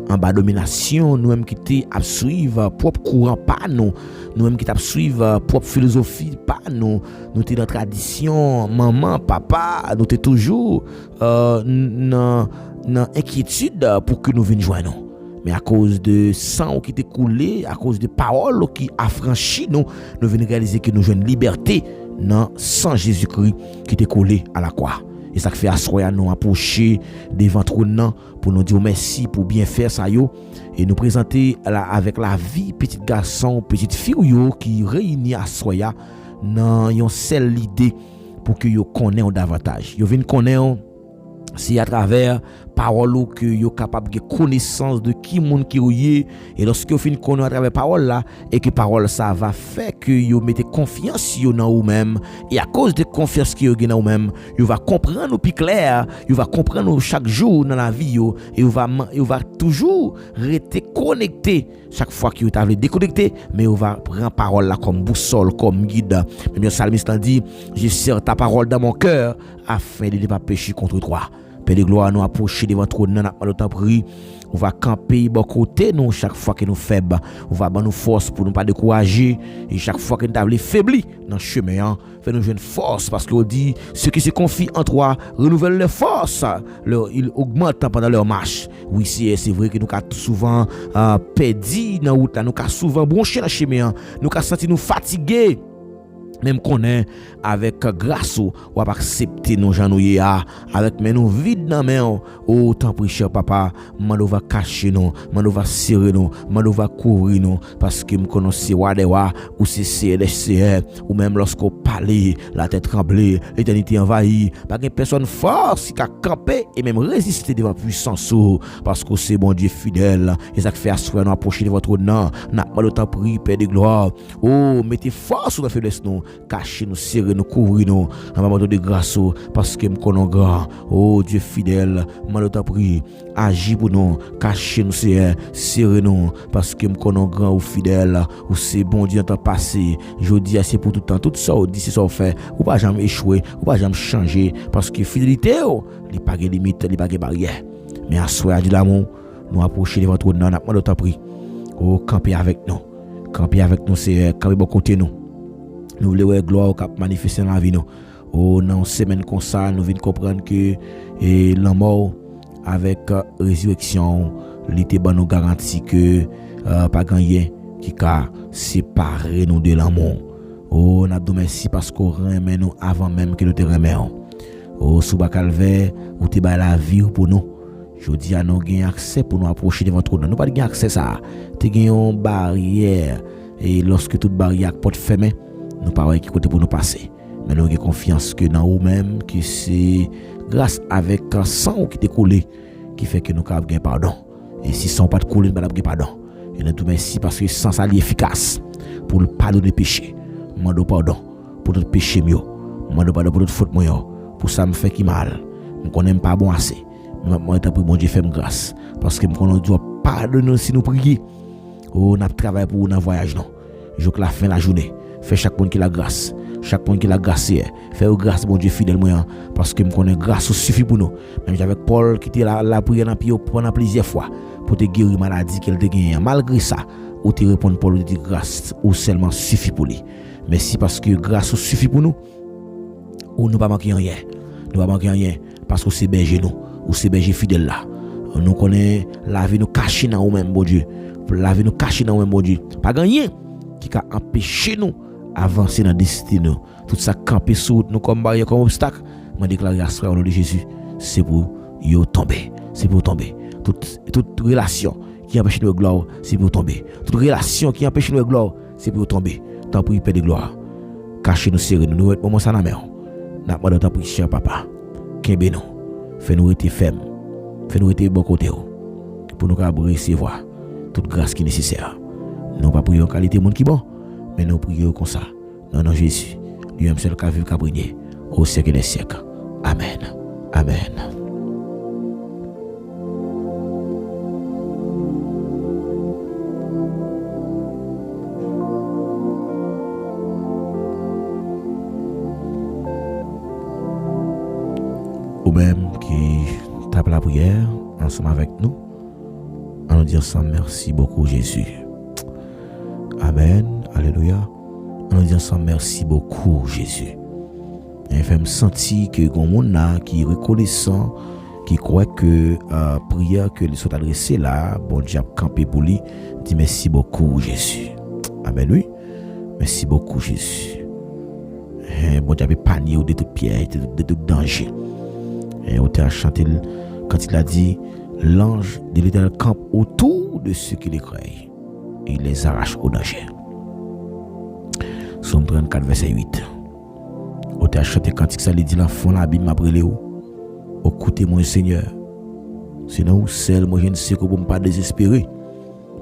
en bas domination nous même qui t'es à suivre propre courant pas nous même qui t'as suivre propre philosophie pas nous t'es dans tradition maman papa nous t'es toujours dans inquiétude pour que nous venions joindre. mais à cause de sang qui était coulé, à cause de paroles qui affranchit nous venons réaliser que nous avons une liberté dans sang Jésus-Christ qui était collé à la croix. Et ça fait asseoir nous approcher devant trône pour nous dire merci pour bien faire ça yo et nous présenter avec la vie petit garçon, petite fille yo qui réunit asseoir dans une seule idée pour que yo connaissent davantage. Yo vinn connaître c'est à travers parole que yo capable de connaissance de qui monde qui est et lorsque vous fin connaître à travers parole là et que parole ça va faire que yo mettez confiance yo dans vous même et à cause de confiance que yo gen dans vous même yo va comprendre plus clair yo va comprendre chaque jour dans la vie yo et yo va toujours rester connecté chaque fois que vous t'avez déconnecté mais on va prendre parole là comme boussole comme guide. Même le psalmiste dit je serre ta parole dans mon cœur afin de ne pas pécher contre toi. Père de gloire, nous approcher devant trône, nous avons le temps prier. On va camper bon côté nous chaque fois que nous faibles. On va avoir nos forces pour ne pas décourager. Et chaque fois que nous avons faibli dans le chemin, fait nous une force parce qu'on dit ceux qui se confient en toi renouvellent leurs forces. Ils augmentent pendant leur marche. Oui, c'est vrai que nous avons souvent perdu dans la route, nous avons souvent bronché dans le chemin, nous avons senti nous fatigués. Même qu'on est avec grâce ou va accepter nos gens nous avec mais nous vide dans main au temps prie cher papa mando va cacher nous mando va serrer nous mando va couvrir nous parce que me connaissez wa de wa ou c'est ou même lorsqu'on parle la tête tremblée l'éternité envahie pas une personne force qui a campé et même résister devant puissance parce que c'est bon Dieu fidèle et ça fait asseoir nous approcher de votre nom n'a pas le temps prie Père de gloire oh mettez force sur la faiblesse nous cacher nous serrer nous couvrir nous en moment de grâce parce que me connais grand oh Dieu fidèle m'en t'a prie agis pour nous cacher nous serrer nous parce que me connais grand ou fidèle ou c'est bon Dieu en temps passé je dis c'est pour tout temps tout ça dit c'est ça fait ou pas jamais échouer ou pas jamais changer parce que fidélité il pas de limite il pas de barrière mais à soir de l'amour nous approcher de votre nom m'en t'a prie oh camper avec nous c'est camper bon côté nous voulons gloire cap manifester dans la vie nous. Oh dans semaine comme ça nous venons comprendre que la mort avec résurrection l'été ban nous garantit que pas gagner qui a séparé nous de l'amour. Oh n'a merci parce qu'on remet nous avant même que nous te remettons. Oh sous bas calvaire ou te ba la vie pour nous. Je dis à nous gain accès pour nous approcher de votre trône. Nous pas gain accès ça. Tu gain une barrière et lorsque toute barrière porte fermée nous pas qui côté pour nous passer mais nous avons confiance que dans nous-mêmes que c'est grâce avec un sang qui t'est collé qui fait que nous avons gagné pardon et si sang pas de coller nous avons gagné pardon et nous merci parce que sang ça est efficace pour le pardonner péché mando pardon pour notre péché mieux mando pardon pour notre faute mieux pour ça me fait qui mal me connais pas bon assez moi t'as pris bon Dieu fait me grâce parce que me connais doit pardonner si nous prier oh n'a travail pour dans voyage non je que la fin de la journée fait chaque monde qui la grâce fait grâce bon Dieu fidèle moi parce que me connais grâce suffit pour nous même avec Paul qui était la prière dans pied pendant plusieurs fois pour te guérir maladie qu'elle te gagne malgré ça ou te répondre Paul dit grâce ou seulement suffit pour lui merci parce que grâce suffit pour nous ou nous pas manquer rien parce que c'est berger nous ou c'est berger fidèle là nous connaît la vie nous cacher dans nous même bon Dieu la vie nous cacher dans nous même bon Dieu pas gagner qui a empêché nous avancer dans destin tout ça camper sous nous comme barrière comme obstacle m'a déclaré à au nom de Jésus c'est pour yo tomber toute relation qui empêche nous gloire c'est pour tomber toute relation qui empêche nous gloire c'est pour tomber tant pour Père de gloire cacher nous serrer nous être moment ça na mer n'a pas de temps pour cher papa kembe nous fait nous être ferme fait nous être bon côté pour nous capable recevoir toute grâce qui est nécessaire nous pas prier en qualité monde qui bon mais nous prions comme ça dans nom Jésus lui-même seul qui vivre qui briller au siècle des siècles amen amen. Ou même qui tape la prière ensemble avec nous en nous disant ensemble merci beaucoup Jésus. Amen, alléluia. On nous dit ensemble merci beaucoup Jésus. Et fait me sentir que gon monde là qui est reconnaissant, qui croit que prière que les sont adressées là, bon Dieu a campé pour lui, dit merci beaucoup Jésus. Amen, oui. Merci beaucoup Jésus. Bon Dieu a panier de toute piège, de tout danger. Et on t'a chanté quand il a dit l'ange de l'Éternel campe autour de ceux qui les croient et il les arrache au danger. Somme 34 verset 8. On t'a chanté quand ça lui dit la fond la Bible m'a brûlé. Écoutez mon Seigneur. Sinon ou seul moi je ne sais comment pas désespérer.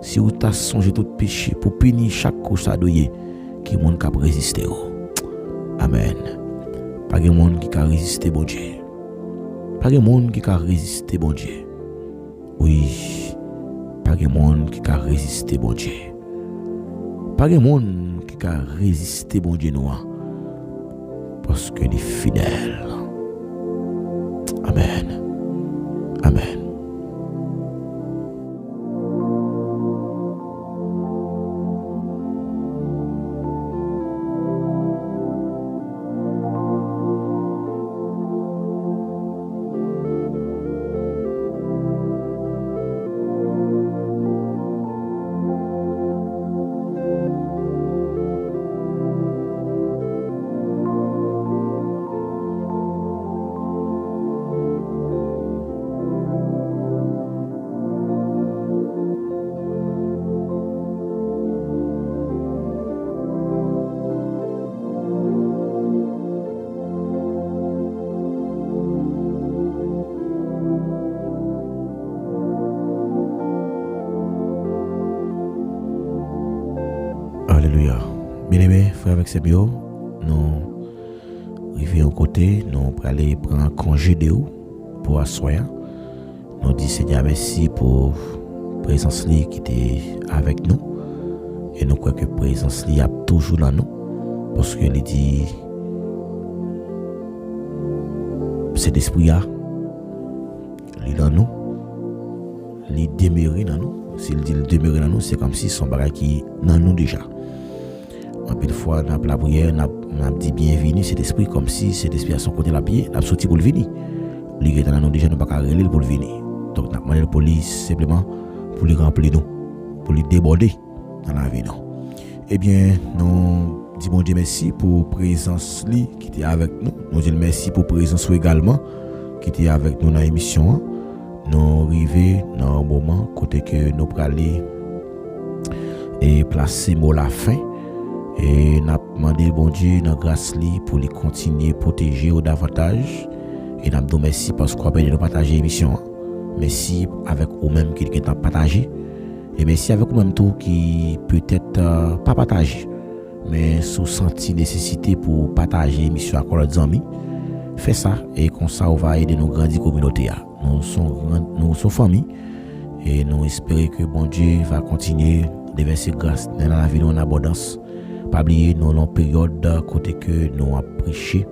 Si vous t'as songé tout péché pour punir chaque cause ça doyer qui monde cap résister. Amen. Pas de monde qui a résisté bon Dieu. Pas de monde qui a résisté bon Dieu. Oui. Pas de monde qui a résisté bon Dieu. Pas de monde qui a résisté bon Dieu noir. Parce que il est fidèle. Amen. Amen. Alléluia. Bien-aimés, frères avec ses bio, nous arrivons au côté, nous pour aller prendre congé de vous pour asseoir. Nous disons Seigneur merci pour la présence qui était avec nous. Et nous croyons que la présence est toujours là nous. Parce qu'il dit cet esprit là, il est dans nous, il demeure dans nous. S'il dit il demeure dans nous, c'est comme si son bagage qui est dans nous déjà. En plus de fois, dans la prière, on a dit bienvenue cet esprit, comme si cet esprit à son côté la pied, il a sorti pour le venir. Il est dans nous déjà, nous ne pouvons pas relire pour le venir. Donc, on a demandé pour lui simplement pour lui remplir nous, pour lui déborder dans la vie. Eh bien, nous disons bon Dieu merci pour la présence qui était avec nous. Nous disons merci pour la présence également qui était avec nous dans l'émission. Nous arrivons dans un moment côté que nous pourrons aller et placer mot la fin. Et nous avons demandé bon Dieu dans grâce pour les continuer à protéger au davantage. Et nous avons merci parce qu'on a permis de partager l'émission. Merci avec vous-même qui est partagé. Et merci avec vous-même tout qui peut-être pas partagé. Mais sous senti nécessité pour partager l'émission avec leurs amis. Fais ça et comme ça on va aider nos grandes communautés. Nous sommes famille. Et nous espérons que bon Dieu va continuer de verser grâce dans la vie en abondance. Pas oublier nos longues périodes côté que nous avons prêché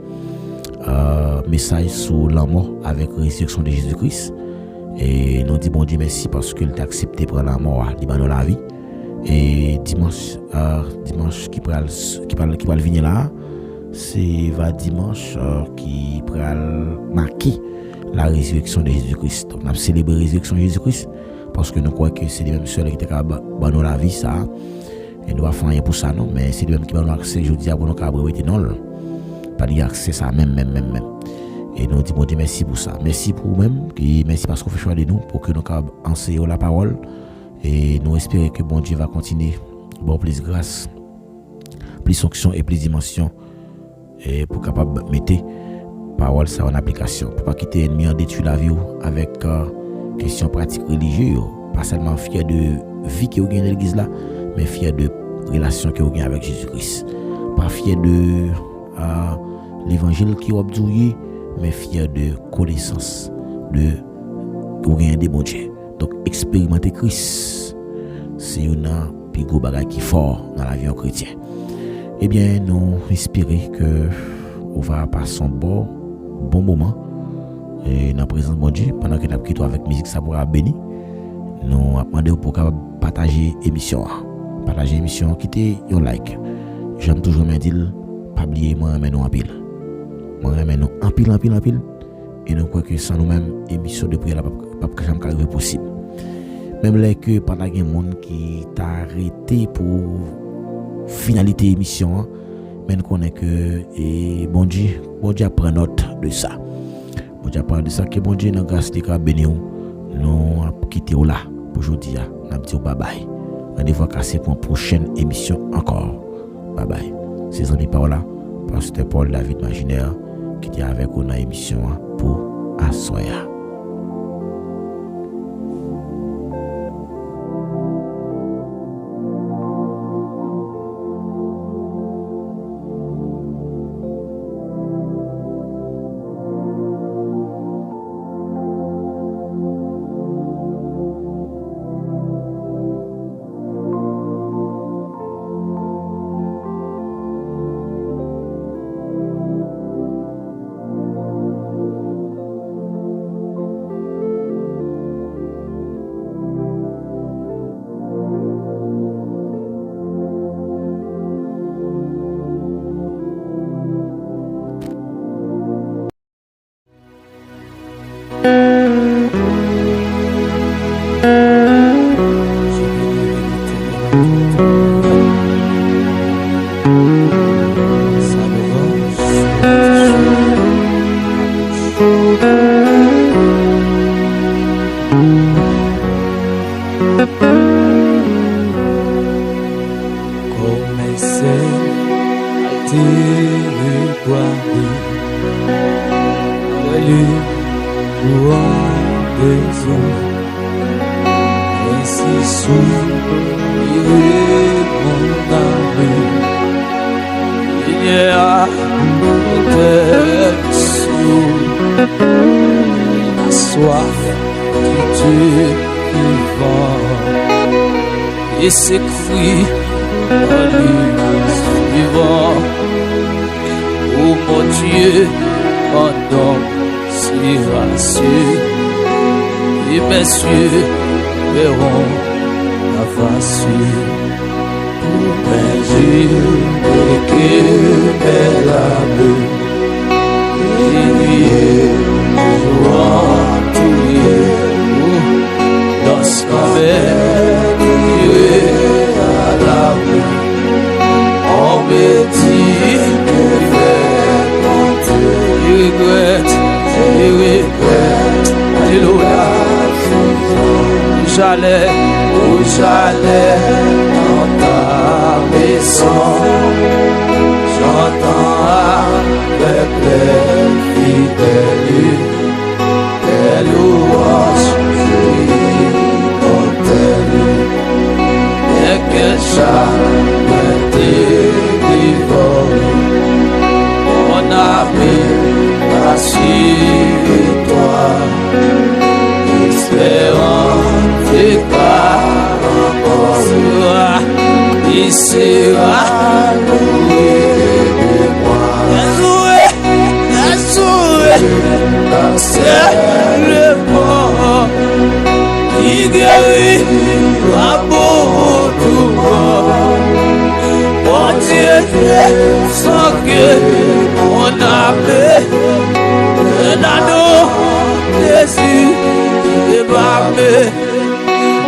message sur la mort avec la résurrection de Jésus-Christ. Et nous disons bon Dieu merci parce qu'il t'a accepté pour la mort, il dans la vie. Et dimanche qui va venir là, c'est dimanche qui va marquer la résurrection de Jésus-Christ. Donc, nous avons célébré la résurrection de Jésus-Christ parce que nous croyons que c'est les mêmes seuls qui étaient dans la vie, ça. Et nous ne faisons rien pour ça, non, mais c'est les mêmes qui ont accès aujourd'hui à nos cabres, non, pas d'y accès ça, même. Et nous disons, bon Dieu, merci pour ça. Merci pour vous-même, merci parce qu'on fait choix de nous pour que nous enseignions la parole. Et nous espérons que bon Dieu va continuer, bon, plus grâce, plus fonction et plus dimension, et pour capable mettre parole ça en application, pour pas quitter l'ennemi en détruire la vie avec questions pratiques religieuses, pas seulement fier de vie que vous gagnez dans l'église là, mais fier de relation que vous gagnez avec Jésus-Christ. Pas fier de l'évangile qui vous abdouillé, mais fier de connaissance de vous gagnez des bons dieux. Donc expérimenter Christ, c'est une plus gros bagage qui est fort dans la vie en chrétien. Eh bien, nous espérons que on va passer un bon moment et dans la présence de mon Dieu pendant que nous avons avec musique ça pourra béni. Nous avons demandé pour partager l'émission. Partager l'émission, quitter un like. J'aime toujours me dire, pas oublier moi, mais nous en pile. Moi, mais nous en pile. et nous croyons que sans nous-mêmes, émission de prière pas jamais possible. Même là que pendant qu'il y a des gens qui t'a arrêté pour finalité émission, mais nous connaissons que bon Dieu prend note de ça. Bon Dieu prend de ça que bon Dieu dans grâce de Dieu béni nous quitter là pour aujourd'hui. Nous dit bye bye. Rendez-vous cassé pour une prochaine émission encore. Bye bye. C'est amis Paola, pasteur Paul David Maginaire qui était avec nous dans l'émission pour Assoya. Et s'écrit dans les suivants. Oh mon Dieu, pendant si rassuré, et mes cieux verront la face pour mes yeux et que mes larmes et jouant tout dans ce qu'on on me dit je regrette, alléluia. Où j'allais dans ta maison, j'entends avec les fidèles tes louanges et que jamais délivré mon âme rassure toi, espérant tes pas encore il sera loué de moi, c'est le mort qui guérit à tout mort. Mon Dieu, sans que mon âme, un anneau Jésus débâmé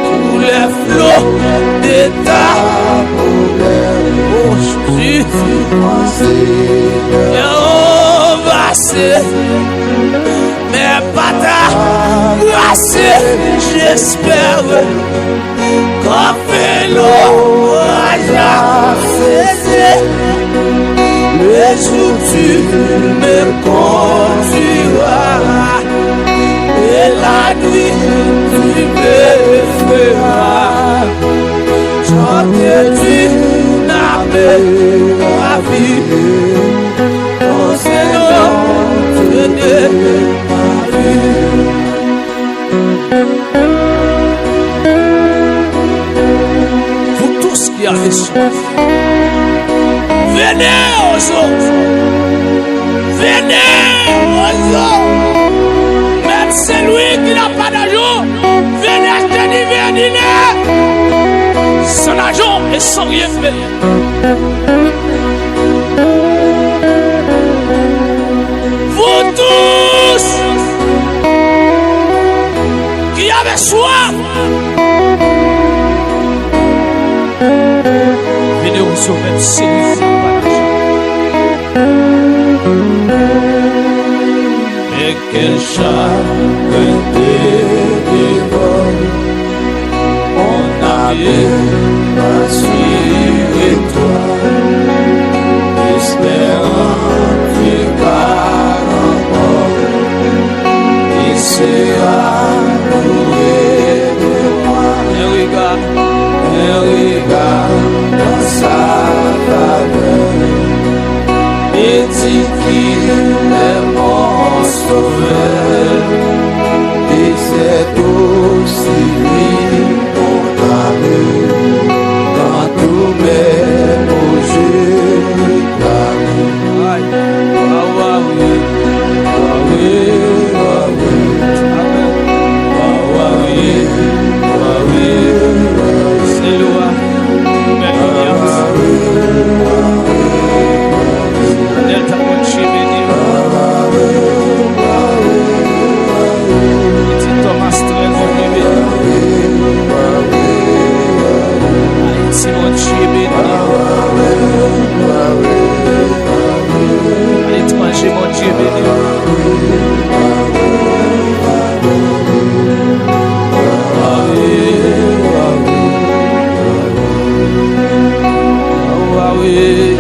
tous les flots de ta bouche. Et on va se, mais pas ta grâce, j'espère. Quand fait l'eau, le jour tu me conduiras et la nuit tu me feras chanter du âme ma vie. Oh Seigneur, venez ma vie. Vous tous qui avez soif, venez aujourd'hui, venez aujourd'hui. Même celui qui n'a pas d'argent, venez acheter du dîner sans argent et sans rien faire. Vous tous même celui qui n'a pas d'argent. Et quel chagrin ténébreux, on n'avait pas suivi toi, espérant que par un mort, il sera loué de moi. Un regard dans sa faveur, et dit qu'il est mon sauveur, et c'est aussi lui mon ami, dans tous mes projets réclamés. C'est loin. Delta Monchi béni. Petit Thomas très béni. Haïti Monchi béni. L'étranger Monchi béni. Yahweh.